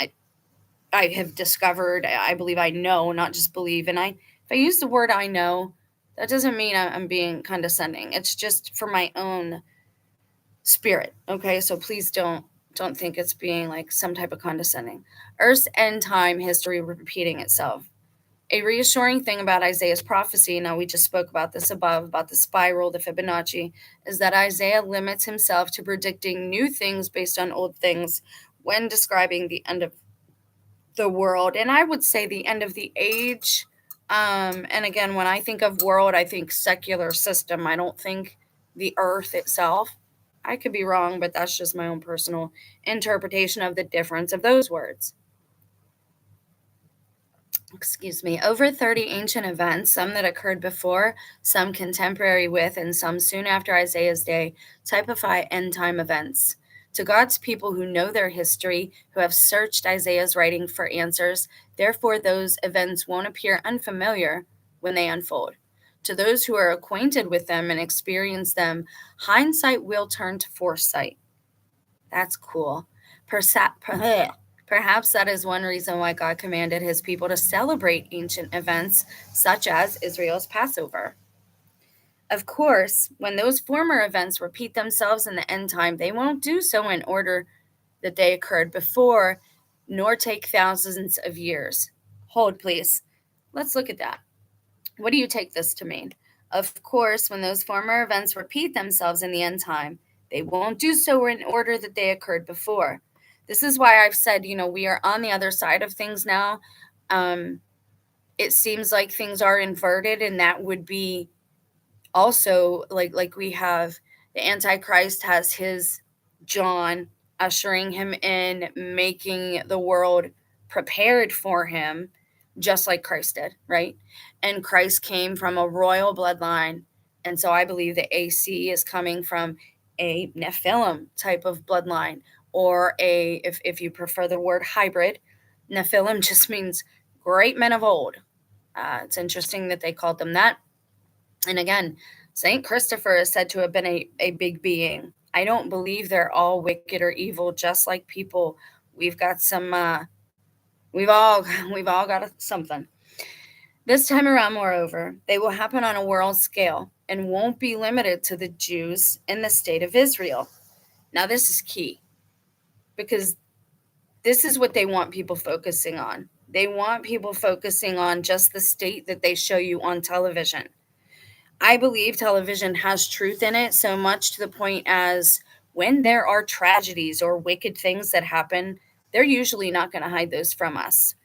I have discovered, I believe I know, not just believe. And if I use the word I know, that doesn't mean I'm being condescending. It's just for my own spirit. Okay, so please don't think it's being like some type of condescending. Earth's end time history repeating itself. A reassuring thing about Isaiah's prophecy, now we just spoke about this above, about the spiral, the Fibonacci, is that Isaiah limits himself to predicting new things based on old things when describing the end of the world. And I would say the end of the age. And again, when I think of world, I think secular system. I don't think the earth itself. I could be wrong, but that's just my own personal interpretation of the difference of those words. Over 30 ancient events, some that occurred before, some contemporary with, and some soon after Isaiah's day, typify end time events. To God's people who know their history, who have searched Isaiah's writing for answers, therefore those events won't appear unfamiliar when they unfold. To those who are acquainted with them and experience them, hindsight will turn to foresight. That's cool. Perhaps that is one reason why God commanded his people to celebrate ancient events such as Israel's Passover. Of course, when those former events repeat themselves in the end time, they won't do so in order that they occurred before, nor take thousands of years. Hold, please. Let's look at that. What do you take this to mean? Of course, when those former events repeat themselves in the end time, they won't do so in order that they occurred before. This is why I've said, we are on the other side of things now. It seems like things are inverted, and that would be also like we have the Antichrist has his John ushering him in, making the world prepared for him, just like Christ did, right? And Christ came from a royal bloodline. And so I believe the AC is coming from a Nephilim type of bloodline, or if you prefer the word hybrid. Nephilim just means great men of old. It's interesting that they called them that. And again, St. Christopher is said to have been a big being. I don't believe they're all wicked or evil, just like people. We've got some, we've all got something. This time around, moreover, they will happen on a world scale and won't be limited to the Jews in the state of Israel. Now, this is key, because this is what they want people focusing on. They want people focusing on just the state that they show you on television. I believe television has truth in it, so much to the point as when there are tragedies or wicked things that happen, they're usually not going to hide those from us,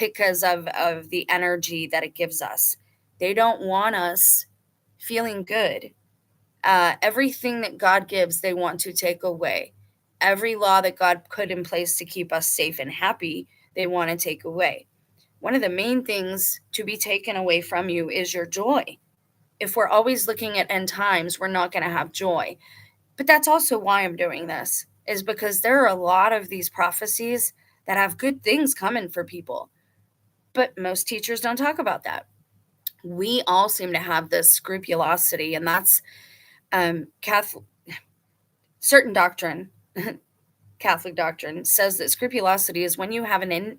because of the energy that it gives us. They don't want us feeling good. Everything that God gives, they want to take away. Every law that God put in place to keep us safe and happy, they want to take away. One of the main things to be taken away from you is your joy. If we're always looking at end times, we're not going to have joy. But that's also why I'm doing this, is because there are a lot of these prophecies that have good things coming for people. But most teachers don't talk about that. We all seem to have this scrupulosity, and that's Catholic, certain doctrine, Catholic doctrine says that scrupulosity is when you have an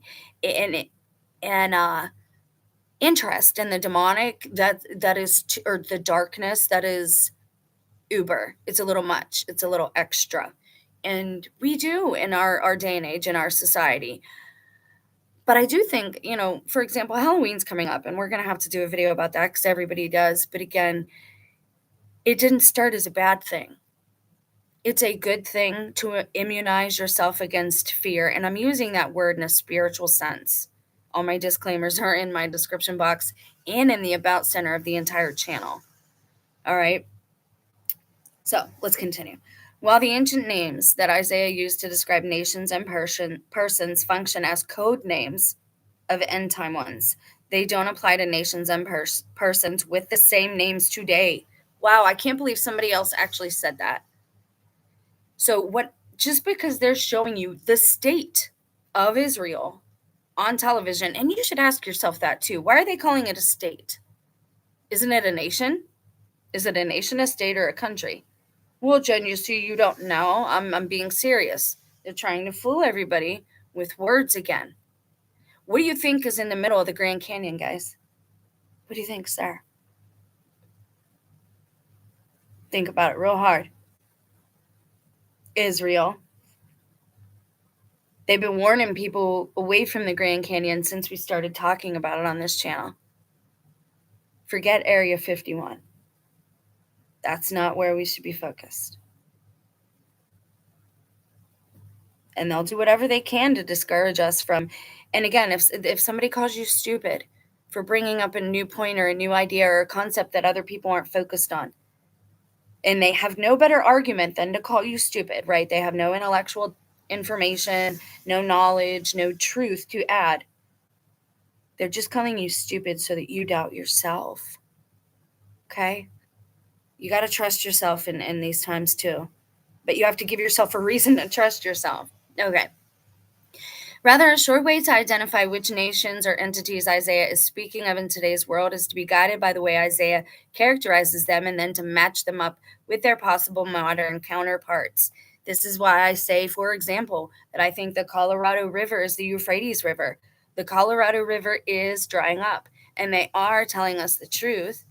interest in the demonic that is or the darkness that is uber. It's a little much. It's a little extra, and we do in our day and age in our society. But I do think, for example, Halloween's coming up, and we're gonna have to do a video about that because everybody does. But again, it didn't start as a bad thing. It's a good thing to immunize yourself against fear. And I'm using that word in a spiritual sense. All my disclaimers are in my description box and in the About Center of the entire channel. All right. So let's continue. While the ancient names that Isaiah used to describe nations and persons function as code names of end time ones, they don't apply to nations and persons with the same names today. Wow, I can't believe somebody else actually said that. So just because they're showing you the state of Israel on television, and you should ask yourself that too. Why are they calling it a state? Isn't it a nation? Is it a nation, a state, or a country? Well, Jen, you see, you don't know. I'm being serious. They're trying to fool everybody with words again. What do you think is in the middle of the Grand Canyon, guys? What do you think's there? Think about it real hard. Israel. They've been warning people away from the Grand Canyon since we started talking about it on this channel. Forget Area 51. That's not where we should be focused. And they'll do whatever they can to discourage us from. And again, if somebody calls you stupid for bringing up a new point or a new idea or a concept that other people aren't focused on, and they have no better argument than to call you stupid, right? They have no intellectual information, no knowledge, no truth to add. They're just calling you stupid so that you doubt yourself. Okay? You got to trust yourself in these times too. But you have to give yourself a reason to trust yourself. Okay. Rather, a sure way to identify which nations or entities Isaiah is speaking of in today's world is to be guided by the way Isaiah characterizes them and then to match them up with their possible modern counterparts. This is why I say, for example, that I think the Colorado River is the Euphrates River. The Colorado River is drying up, and they are telling us the truth,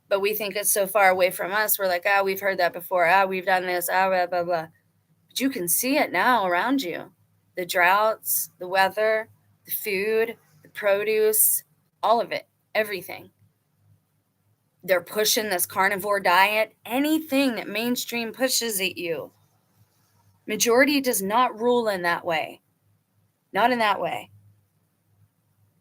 but we think it's so far away from us. We're like, we've heard that before. We've done this, blah, blah, blah. But you can see it now around you. The droughts, the weather, the food, the produce, all of it, everything. They're pushing this carnivore diet, anything that mainstream pushes at you. Majority does not rule in that way. Not in that way.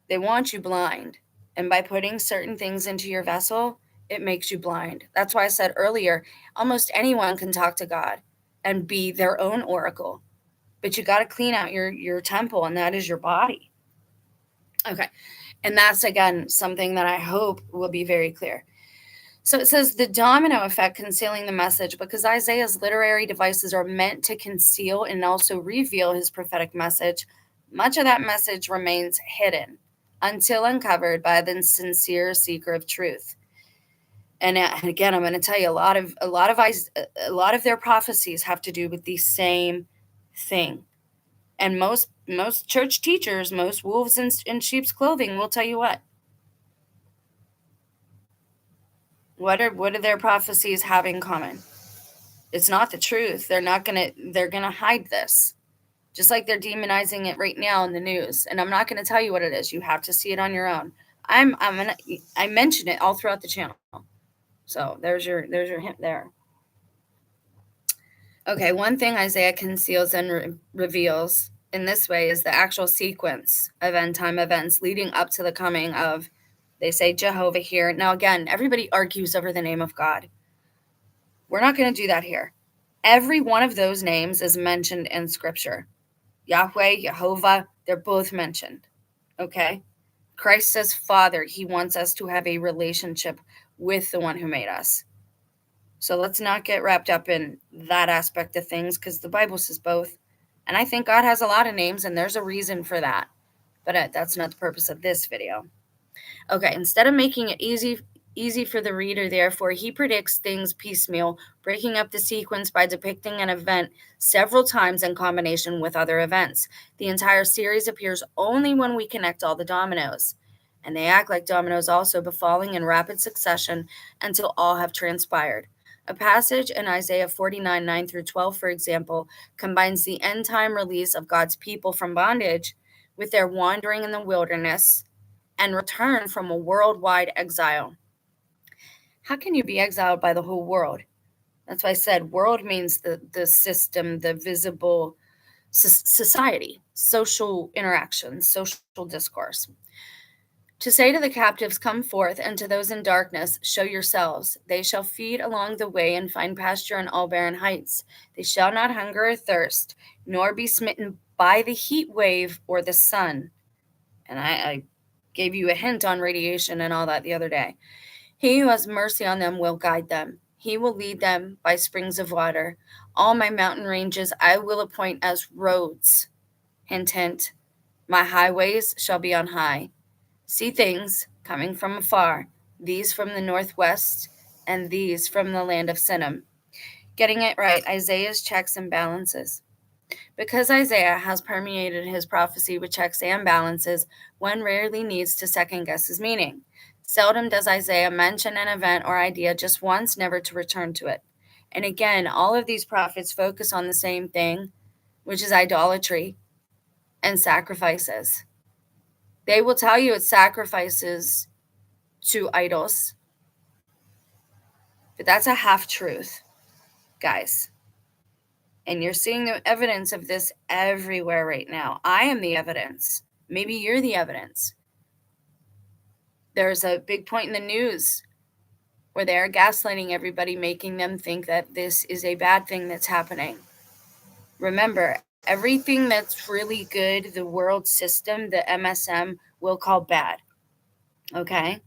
They want you blind. And by putting certain things into your vessel, it makes you blind. That's why I said earlier, almost anyone can talk to God and be their own oracle. But you got to clean out your temple, and that is your body. Okay. And that's, again, something that I hope will be very clear. So it says the domino effect concealing the message, because Isaiah's literary devices are meant to conceal and also reveal his prophetic message. Much of that message remains hidden until uncovered by the sincere seeker of truth. And again, I'm going to tell you a lot of their prophecies have to do with the same thing. And most church teachers, most wolves in sheep's clothing will tell you what. What do their prophecies have in common? It's not the truth. They're gonna hide this. Just like they're demonizing it right now in the news. And I'm not gonna tell you what it is. You have to see it on your own. I mention it all throughout the channel. So there's your hint there. Okay, one thing Isaiah conceals and reveals in this way is the actual sequence of end time events leading up to the coming of, they say, Jehovah here. Now, again, everybody argues over the name of God. We're not going to do that here. Every one of those names is mentioned in Scripture. Yahweh, Jehovah, They're both mentioned. Okay? Christ says Father. He wants us to have a relationship with the one who made us. So let's not get wrapped up in that aspect of things, because the Bible says both. And I think God has a lot of names, and there's a reason for that. But that's not the purpose of this video. Okay, instead of making it easy for the reader, therefore, he predicts things piecemeal, breaking up the sequence by depicting an event several times in combination with other events. The entire series appears only when we connect all the dominoes. And they act like dominoes also, befalling in rapid succession until all have transpired. A passage in Isaiah 49, 9 through 12, for example, combines the end-time release of God's people from bondage with their wandering in the wilderness and return from a worldwide exile. How can you be exiled by the whole world? That's why I said world means the system, the visible society, social interaction, social discourse. To say to the captives, come forth, and to those in darkness, show yourselves. They shall feed along the way and find pasture on all barren heights. They shall not hunger or thirst, nor be smitten by the heat wave or the sun. And I gave you a hint on radiation and all that the other day. He who has mercy on them will guide them. He will lead them by springs of water. All my mountain ranges I will appoint as roads. Hint, hint. My highways shall be on high. See things coming from afar, these from the northwest, and these from the land of Sinim. Getting it right, Isaiah's checks and balances. Because Isaiah has permeated his prophecy with checks and balances, one rarely needs to second guess his meaning. Seldom does Isaiah mention an event or idea just once, never to return to it. And again, all of these prophets focus on the same thing, which is idolatry and sacrifices. They will tell you it's sacrifices to idols, but that's a half-truth, guys. And you're seeing the evidence of this everywhere right now. I am the evidence. Maybe you're the evidence. There's a big point in the news where they are gaslighting everybody, making them think that this is a bad thing that's happening. Remember, everything that's really good, the world system, the MSM, will call bad. Okay?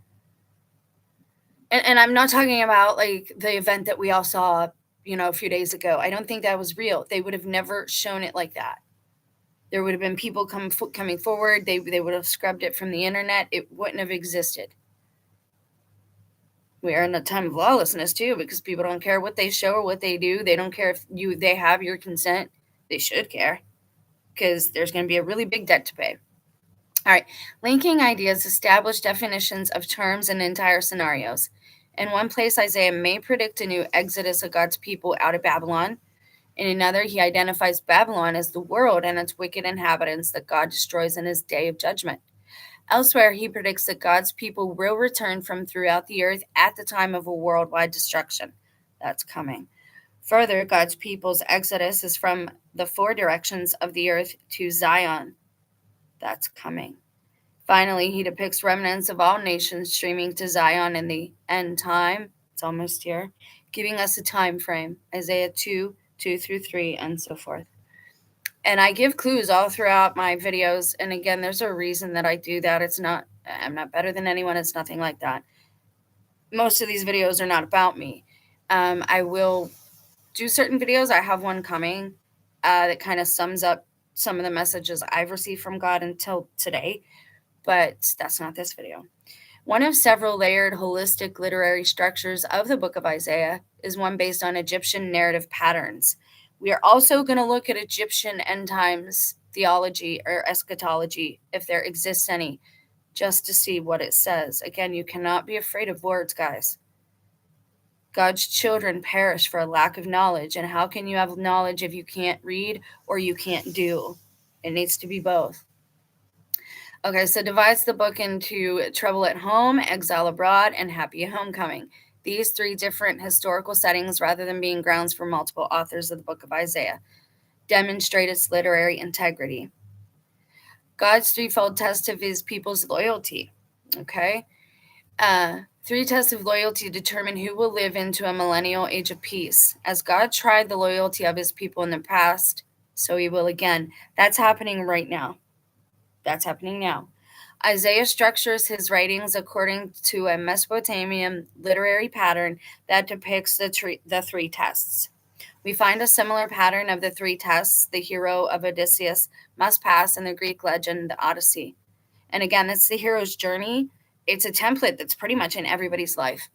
And I'm not talking about like the event that we all saw, a few days ago. I don't think that was real. They would have never shown it like that. There would have been people coming forward. They would have scrubbed it from the internet. It wouldn't have existed. We are in a time of lawlessness too, because people don't care what they show or what they do. They don't care if they have your consent. They should care, because there's going to be a really big debt to pay. All right, linking ideas, establish definitions of terms and entire scenarios. In one place, Isaiah may predict a new exodus of God's people out of Babylon. In another, he identifies Babylon as the world and its wicked inhabitants that God destroys in his day of judgment. Elsewhere, he predicts that God's people will return from throughout the earth at the time of a worldwide destruction. That's coming. Further, God's people's exodus is from the four directions of the earth to Zion. That's coming. Finally, he depicts remnants of all nations streaming to Zion in the end time. It's almost here, giving us a time frame. Isaiah 2, 2 through 3, and so forth. And I give clues all throughout my videos. And again, there's a reason that I do that. I'm not better than anyone. It's nothing like that. Most of these videos are not about me. I will do certain videos. I have one coming that kind of sums up some of the messages I've received from God until today, but that's not this video. One of several layered holistic literary structures of the book of Isaiah is one based on Egyptian narrative patterns. We are also going to look at Egyptian end times theology or eschatology, if there exists any, just to see what it says. Again, you cannot be afraid of words, guys. God's children perish for a lack of knowledge. And how can you have knowledge if you can't read or you can't do? It needs to be both. Okay, so divides the book into trouble at home, exile abroad, and happy homecoming. These three different historical settings, rather than being grounds for multiple authors of the book of Isaiah, demonstrate its literary integrity. God's threefold test of his people's loyalty. Okay? Three tests of loyalty determine who will live into a millennial age of peace. As God tried the loyalty of his people in the past, so he will again. That's happening right now. That's happening now. Isaiah structures his writings according to a Mesopotamian literary pattern that depicts the three tests. We find a similar pattern of the three tests the hero of Odysseus must pass in the Greek legend, the Odyssey. And again, it's the hero's journey. It's a template that's pretty much in everybody's life.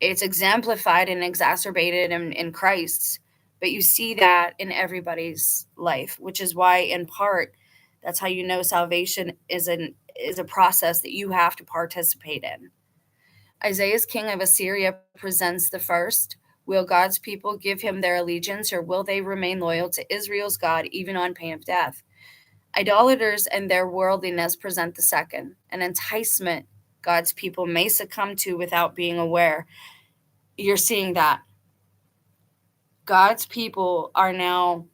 It's exemplified and exacerbated in Christ's, but you see that in everybody's life, which is why, in part, that's how you know salvation is a process that you have to participate in. Isaiah's king of Assyria presents the first. Will God's people give him their allegiance, or will they remain loyal to Israel's God even on pain of death? Idolaters and their worldliness present the second, an enticement God's people may succumb to without being aware. You're seeing that. God's people are now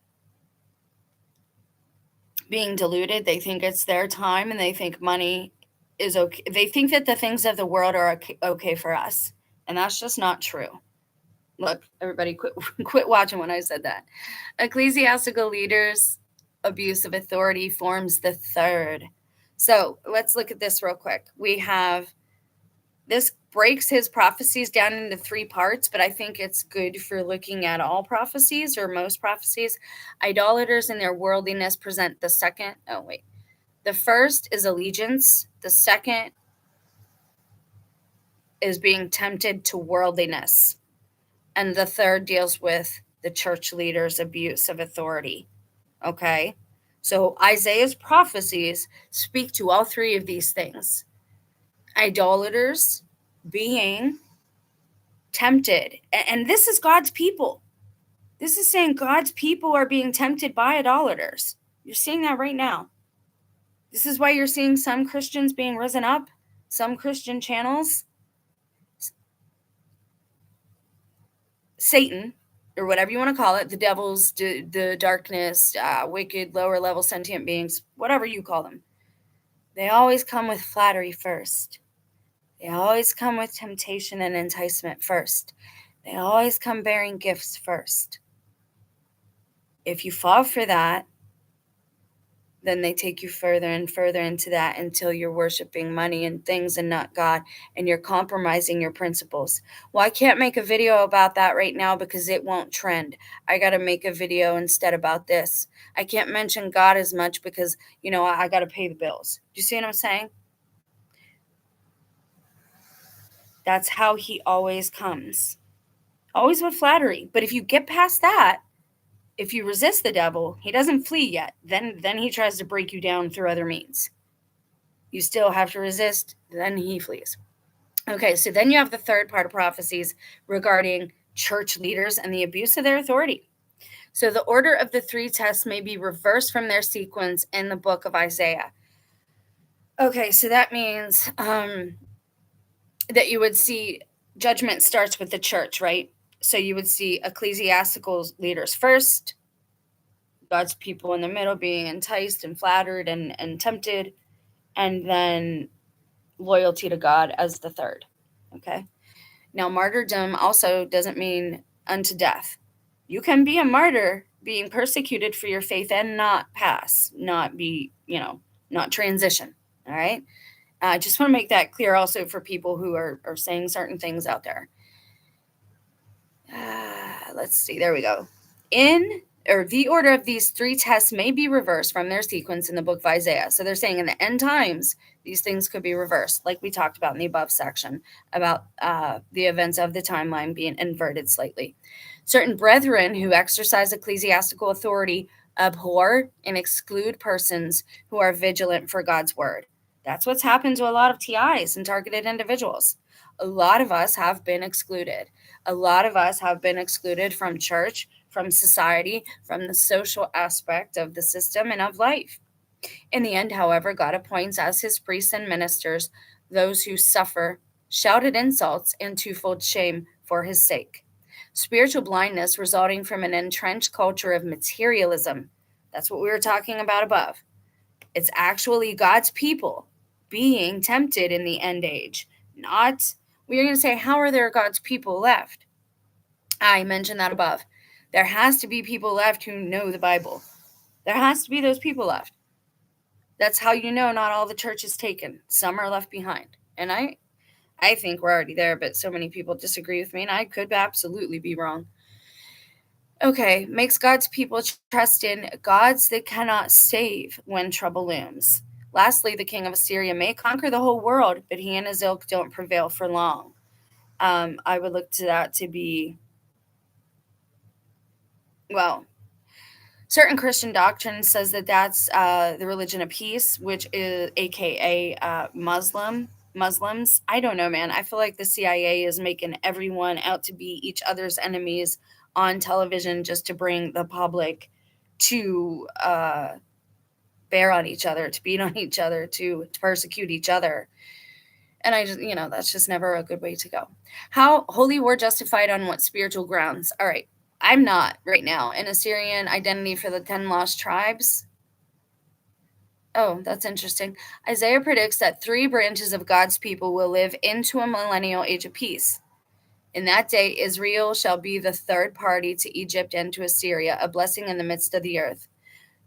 being deluded. They think it's their time and they think money is okay. They think that the things of the world are okay for us. And that's just not true. Look, everybody quit watching when I said that. Ecclesiastical leaders' abuse of authority forms the third. So let's look at this real quick. We have this breaks his prophecies down into three parts, but I think it's good for looking at all prophecies or most prophecies. Idolaters and their worldliness present the second. Oh, wait. The first is allegiance. The second is being tempted to worldliness. And the third deals with the church leaders' abuse of authority. Okay? So Isaiah's prophecies speak to all three of these things. Idolaters being tempted. And this is God's people. This is saying God's people are being tempted by idolaters. You're seeing that right now. This is why you're seeing some Christians being risen up, some Christian channels. Satan, or whatever you want to call it, the devils, the darkness, wicked, lower level sentient beings, whatever you call them. They always come with flattery first. They always come with temptation and enticement first. They always come bearing gifts first. If you fall for that, then they take you further and further into that until you're worshiping money and things and not God, and you're compromising your principles. Well, I can't make a video about that right now because it won't trend. I got to make a video instead about this. I can't mention God as much because, I got to pay the bills. Do you see what I'm saying? That's how he always comes. Always with flattery. But if you get past that, if you resist the devil, he doesn't flee yet. Then he tries to break you down through other means. You still have to resist, then he flees. Okay, so then you have the third part of prophecies regarding church leaders and the abuse of their authority. So the order of the three tests may be reversed from their sequence in the book of Isaiah. Okay, so that means that you would see judgment starts with the church, right? So you would see ecclesiastical leaders first, God's people in the middle being enticed and flattered and tempted, and then loyalty to God as the third. Okay. Now, martyrdom also doesn't mean unto death. You can be a martyr being persecuted for your faith and not pass, not be, not transition. All right. I just want to make that clear also for people who are saying certain things out there. Let's see. There we go. The order of these three tests may be reversed from their sequence in the book of Isaiah. So they're saying in the end times, these things could be reversed, like we talked about in the above section, about the events of the timeline being inverted slightly. Certain brethren who exercise ecclesiastical authority abhor and exclude persons who are vigilant for God's word. That's what's happened to a lot of TIs and targeted individuals. A lot of us have been excluded. A lot of us have been excluded from church, from society, from the social aspect of the system and of life. In the end, however, God appoints as his priests and ministers those who suffer shouted insults and twofold shame for his sake. Spiritual blindness resulting from an entrenched culture of materialism. That's what we were talking about above. It's actually God's people being tempted in the end age. We're going to say, how are there God's people left? I mentioned that above. There has to be people left who know the Bible. There has to be those people left. That's how you know not all the church is taken. Some are left behind. And I think we're already there, but so many people disagree with me, and I could absolutely be wrong. Okay, makes God's people trust in gods that cannot save when trouble looms. Lastly, the king of Assyria may conquer the whole world, but he and his ilk don't prevail for long. I would look to that to be, well, certain Christian doctrine says that that's the religion of peace, which is AKA Muslims. I don't know, man. I feel like the CIA is making everyone out to be each other's enemies on television just to bring the public to bear on each other, to beat on each other, to persecute each other. And I just, that's just never a good way to go. How holy war justified on what spiritual grounds? All right. I'm not right now an Assyrian identity for the 10 lost tribes. Oh, that's interesting. Isaiah predicts that 3 branches of God's people will live into a millennial age of peace. In that day, Israel shall be the third party to Egypt and to Assyria, a blessing in the midst of the earth.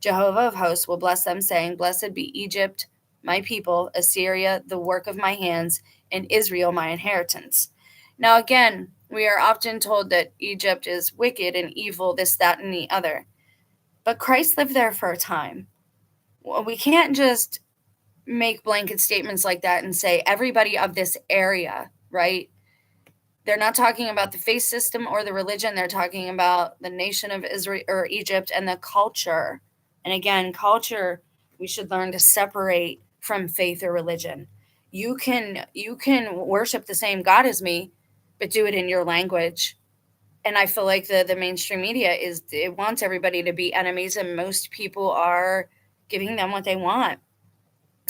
Jehovah of hosts will bless them, saying, Blessed be Egypt, my people, Assyria, the work of my hands, and Israel, my inheritance. Now, again, we are often told that Egypt is wicked and evil, this, that, and the other. But Christ lived there for a time. Well, we can't just make blanket statements like that and say everybody of this area, right? They're not talking about the faith system or the religion. They're talking about the nation of Israel or Egypt and the culture. And again, culture, we should learn to separate from faith or religion. You can worship the same God as me, but do it in your language. And I feel like the mainstream media it wants everybody to be enemies, and most people are giving them what they want,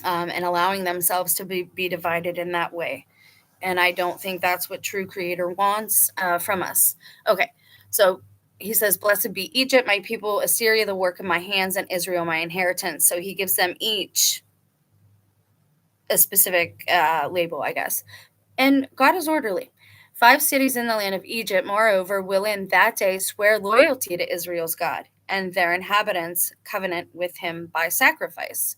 and allowing themselves to be divided in that way. And I don't think that's what true creator wants from us. Okay, so he says, Blessed be Egypt, my people, Assyria, the work of my hands, and Israel, my inheritance. So he gives them each a specific label, I guess. And God is orderly. 5 cities in the land of Egypt, moreover, will in that day swear loyalty to Israel's God, and their inhabitants covenant with him by sacrifice.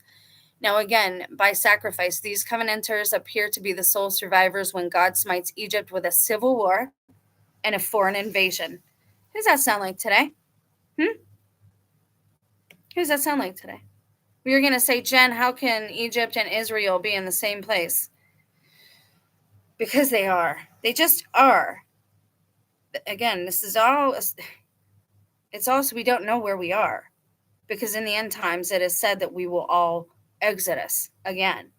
Now, again, by sacrifice, these covenanters appear to be the sole survivors when God smites Egypt with a civil war and a foreign invasion. Who does that sound like today? Who does that sound like today? We were going to say, Jen, how can Egypt and Israel be in the same place? Because they are. They just are. Again, this is all, it's also we don't know where we are. Because in the end times, it is said that we will all exodus again.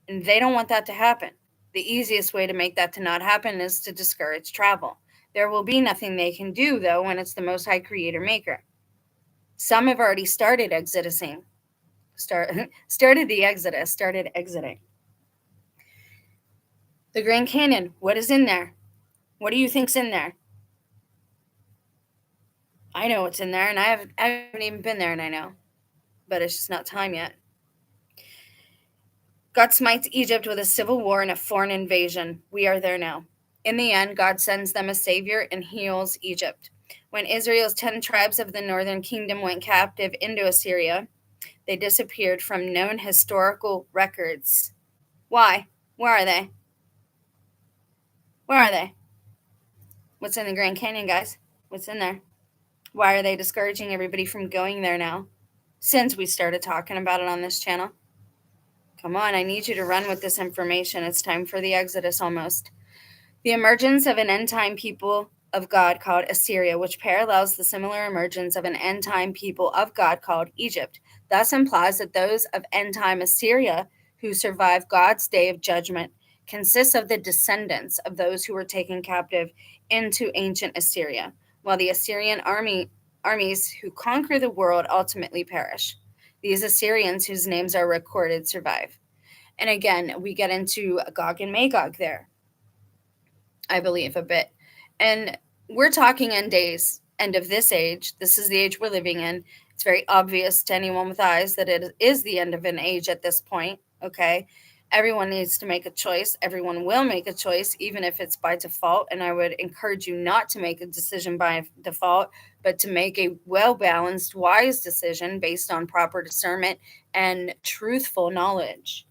And they don't want that to happen. The easiest way to make that to not happen is to discourage travel. There will be nothing they can do, though, when it's the Most High Creator Maker. Some have already started exiting. Started the exodus, started exiting. The Grand Canyon, what is in there? What do you think's in there? I know what's in there, and I haven't even been there, and I know. But it's just not time yet. God smites Egypt with a civil war and a foreign invasion. We are there now. In the end, God sends them a savior and heals Egypt. When Israel's 10 tribes of the northern kingdom went captive into Assyria, they disappeared from known historical records. Why? Where are they? Where are they? What's in the Grand Canyon, guys? What's in there? Why are they discouraging everybody from going there now? Since we started talking about it on this channel. Come on, I need you to run with this information. It's time for the Exodus almost. The emergence of an end-time people of God called Assyria, which parallels the similar emergence of an end-time people of God called Egypt, thus implies that those of end-time Assyria who survive God's day of judgment consists of the descendants of those who were taken captive into ancient Assyria, while the Assyrian armies who conquer the world ultimately perish. These Assyrians whose names are recorded survive. And again, we get into Gog and Magog there, I believe, a bit. And we're talking end of this age. This is the age we're living in. It's very obvious to anyone with eyes that it is the end of an age at this point, okay? Everyone needs to make a choice. Everyone will make a choice, even if it's by default. And I would encourage you not to make a decision by default. but to make a well-balanced, wise decision based on proper discernment and truthful knowledge.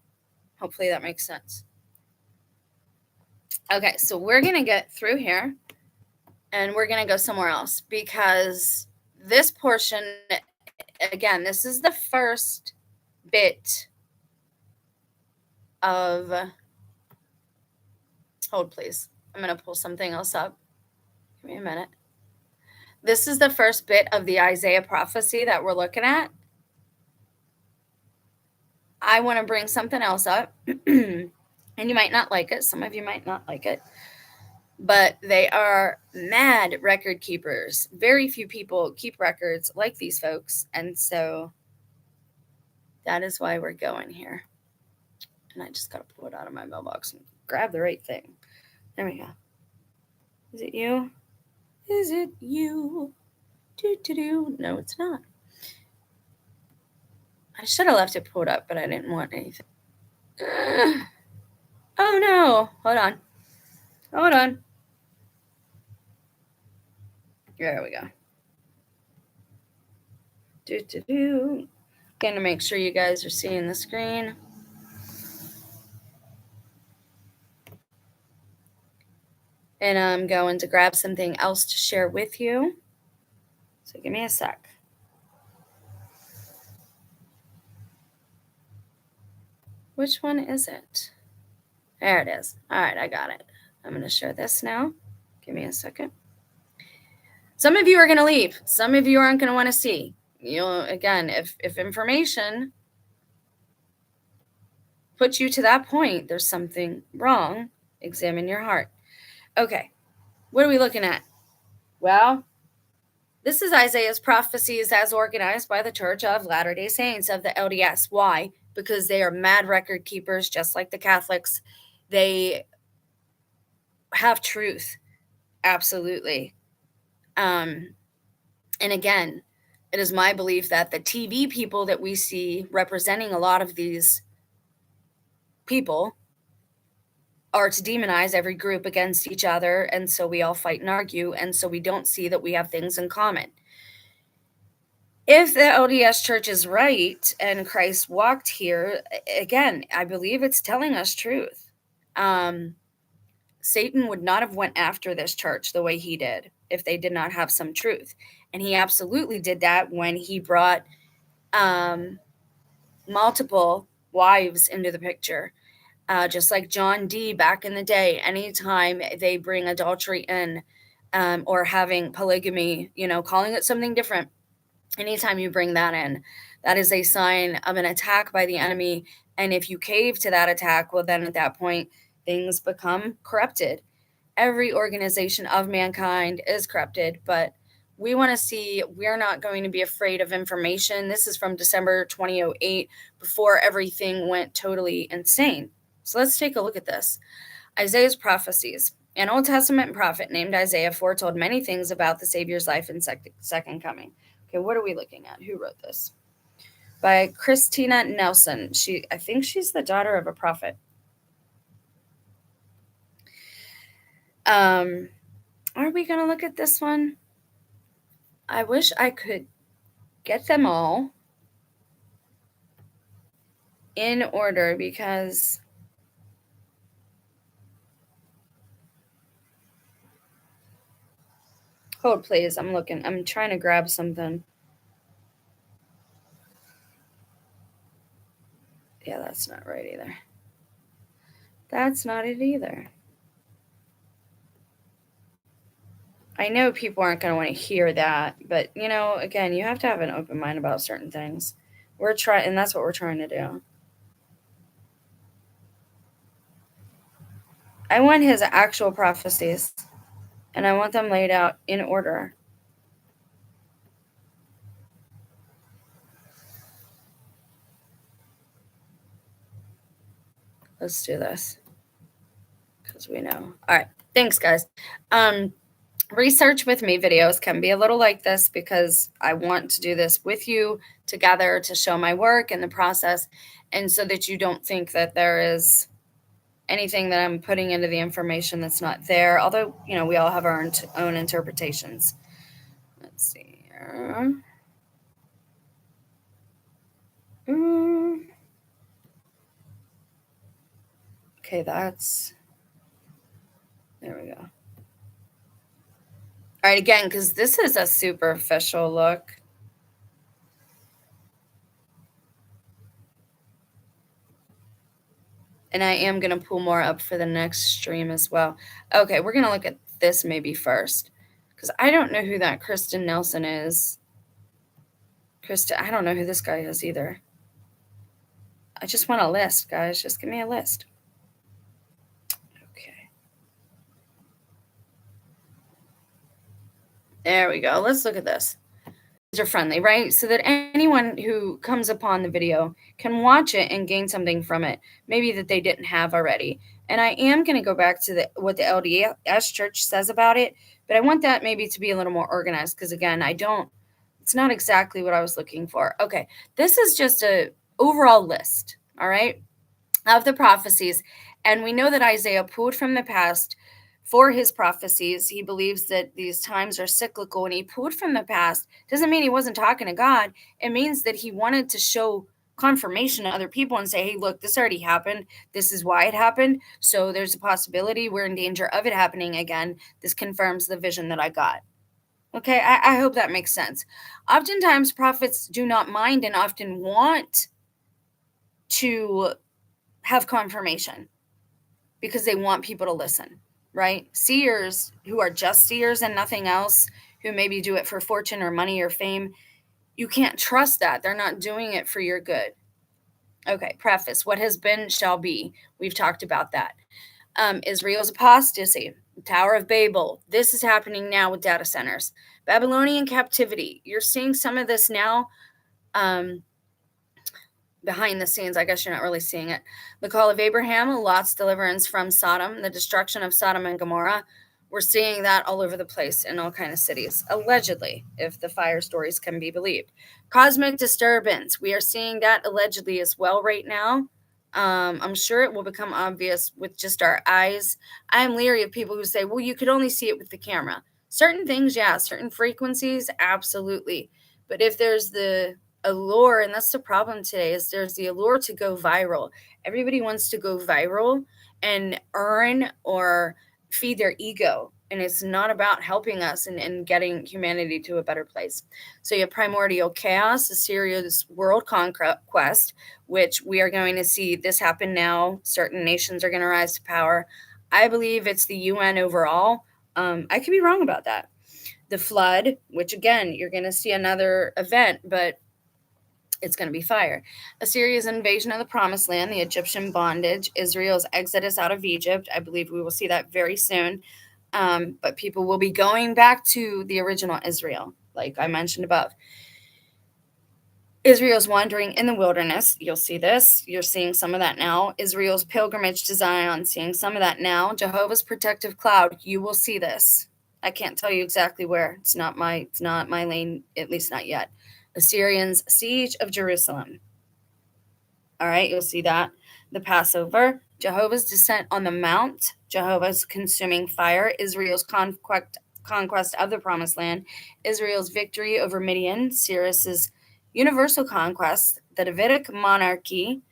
Hopefully that makes sense. Okay, so we're going to get through here and we're going to go somewhere else, because this portion, again, this is the first bit of, hold please, I'm going to pull something else up. Give me a minute. This is the first bit of the Isaiah prophecy that we're looking at. I want to bring something else up, and you might not like it. Some of you might not like it, but they are mad record keepers. Very few people keep records like these folks, and so that is why we're going here. And I just got to pull it out of my mailbox and grab the right thing. There we go. Is it you? Is it you? Do. No, it's not. I should have left it pulled up, but I didn't want anything. Oh no. Hold on. There we go. Going to make sure you guys are seeing the screen. And I'm going to grab something else to share with you. So give me a sec. Which one is it? There it is. All right, I got it. I'm going to share this now. Give me a second. Some of you are going to leave. Some of you aren't going to want to see. You know, again, if information puts you to that point, there's something wrong. Examine your heart. Okay, what are we looking at? Well, this is Isaiah's prophecies as organized by the Church of Latter-day Saints of the LDS. Why? Because they are mad record keepers, just like the Catholics. They have truth. Absolutely. And again, it is my belief that the TV people that we see representing a lot of these people are to demonize every group against each other, and so we all fight and argue, and so we don't see that we have things in common. If the LDS Church is right and Christ walked here, again, I believe it's telling us truth. Satan would not have went after this church the way he did if they did not have some truth. And he absolutely did that when he brought multiple wives into the picture. Just like John D. back in the day, anytime they bring adultery in, or having polygamy, calling it something different, anytime you bring that in, that is a sign of an attack by the enemy. And if you cave to that attack, well, then at that point, things become corrupted. Every organization of mankind is corrupted, but we want to see, we're not going to be afraid of information. This is from December 2008, before everything went totally insane. So let's take a look at this. Isaiah's prophecies. An Old Testament prophet named Isaiah foretold many things about the Savior's life and second coming. Okay, what are we looking at? Who wrote this? By Christina Nelson. I think she's the daughter of a prophet. Are we going to look at this one? I wish I could get them all in order, because hold please, I'm trying to grab something. Yeah, that's not right either. That's not it either. I know people aren't going to want to hear that, but again, you have to have an open mind about certain things. And that's what we're trying to do. I want his actual prophecies, and I want them laid out in order. Let's do this, because we know. All right. Thanks, guys. Research with me videos can be a little like this, because I want to do this with you together to show my work and the process, and so that you don't think that there is anything that I'm putting into the information that's not there, although we all have our own interpretations. Let's see. Okay, that's... There we go. All right, again, because this is a superficial look. And I am going to pull more up for the next stream as well. Okay, we're going to look at this maybe first, because I don't know who that Kristen Nelson is. I don't know who this guy is either. I just want a list, guys. Just give me a list. Okay. There we go. Let's look at this. Are friendly, right? So that anyone who comes upon the video can watch it and gain something from it, maybe that they didn't have already. And I am going to go back to what the LDS Church says about it, but I want that maybe to be a little more organized, because again, it's not exactly what I was looking for. Okay, this is just a overall list, all right, of the prophecies. And we know that Isaiah pulled from the past for his prophecies. He believes that these times are cyclical, and he pulled from the past. Doesn't mean he wasn't talking to God. It means that he wanted to show confirmation to other people and say, hey, look, this already happened. This is why it happened. So there's a possibility we're in danger of it happening again. This confirms the vision that I got. Okay, I hope that makes sense. Oftentimes, prophets do not mind and often want to have confirmation because they want people to listen, right? Seers who are just seers and nothing else, who maybe do it for fortune or money or fame, you can't trust that. They're not doing it for your good. Okay, preface. What has been shall be. We've talked about that. Israel's apostasy, Tower of Babel. This is happening now with data centers. Babylonian captivity. You're seeing some of this now. Behind the scenes, I guess you're not really seeing it. The call of Abraham, Lot's deliverance from Sodom, the destruction of Sodom and Gomorrah. We're seeing that all over the place in all kinds of cities, allegedly, if the fire stories can be believed. Cosmic disturbance. We are seeing that allegedly as well right now. I'm sure it will become obvious with just our eyes. I am leery of people who say, well, you could only see it with the camera. Certain things, yeah. Certain frequencies, absolutely. But if there's the allure, and that's the problem today, is there's the allure to go viral. Everybody wants to go viral and earn or feed their ego, and it's not about helping us and getting humanity to a better place. So you have primordial chaos, Assyria's world conquest, which we are going to see this happen now. Certain nations are going to rise to power. I believe it's the UN overall. I could be wrong about that. The flood, which again, you're going to see another event, but it's going to be fire. Assyria's invasion of the Promised Land, the Egyptian bondage, Israel's exodus out of Egypt. I believe we will see that very soon. But people will be going back to the original Israel, like I mentioned above. Israel's wandering in the wilderness. You'll see this. You're seeing some of that now. Israel's pilgrimage to Zion, seeing some of that now. Jehovah's protective cloud. You will see this. I can't tell you exactly where. It's not my lane, at least not yet. Assyrians' siege of Jerusalem. All right, you'll see that. The Passover, Jehovah's descent on the mount, Jehovah's consuming fire, Israel's conquest of the Promised Land, Israel's victory over Midian, Cyrus's universal conquest, the Davidic monarchy,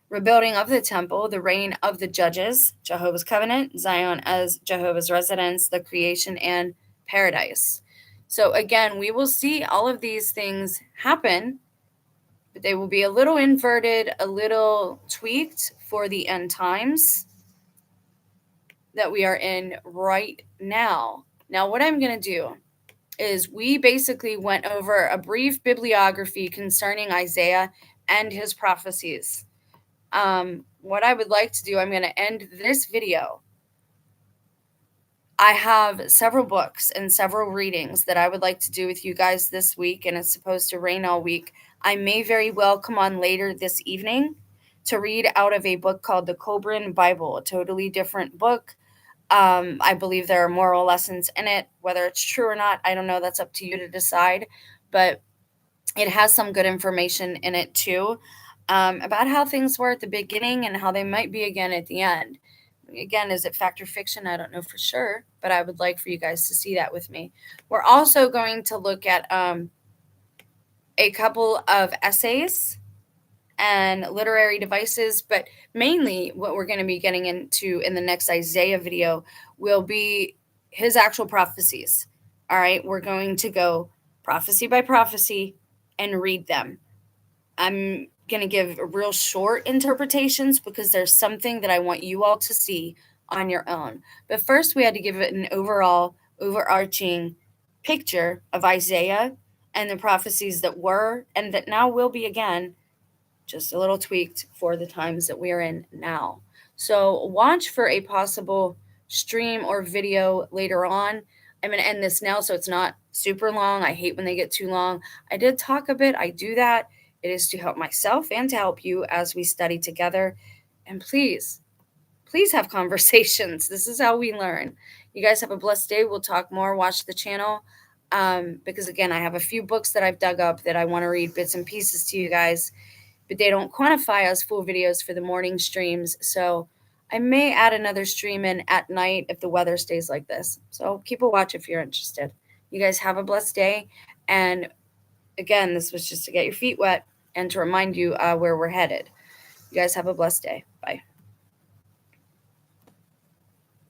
rebuilding of the temple, the reign of the judges, Jehovah's covenant, Zion as Jehovah's residence, the creation, and paradise. So again, we will see all of these things happen, but they will be a little inverted, a little tweaked for the end times that we are in right now. Now, what I'm going to do is we basically went over a brief bibliography concerning Isaiah and his prophecies. What I would like to do, I'm going to end this video. I have several books and several readings that I would like to do with you guys this week, and it's supposed to rain all week. I may very well come on later this evening to read out of a book called the Cobran Bible, a totally different book. I believe there are moral lessons in it. Whether it's true or not, I don't know. That's up to you to decide. But it has some good information in it too, about how things were at the beginning and how they might be again at the end. Again, is it fact or fiction? I don't know for sure, but I would like for you guys to see that with me. We're also going to look at a couple of essays and literary devices, but mainly what we're going to be getting into in the next Isaiah video will be his actual prophecies. All right, we're going to go prophecy by prophecy and read them. I'm going to give real short interpretations because there's something that I want you all to see on your own. But first, we had to give it an overall, overarching picture of Isaiah and the prophecies that were and that now will be again, just a little tweaked for the times that we're in now. So, watch for a possible stream or video later on. I'm going to end this now so it's not super long. I hate when they get too long. I did talk a bit, I do that. It is to help myself and to help you as we study together. And please, please have conversations. This is how we learn. You guys have a blessed day. We'll talk more. Watch the channel. Because again, I have a few books that I've dug up that I want to read bits and pieces to you guys, but they don't quantify as full videos for the morning streams. So I may add another stream in at night if the weather stays like this. So keep a watch if you're interested. You guys have a blessed day. And again, this was just to get your feet wet and to remind you where we're headed. You guys have a blessed day. Bye.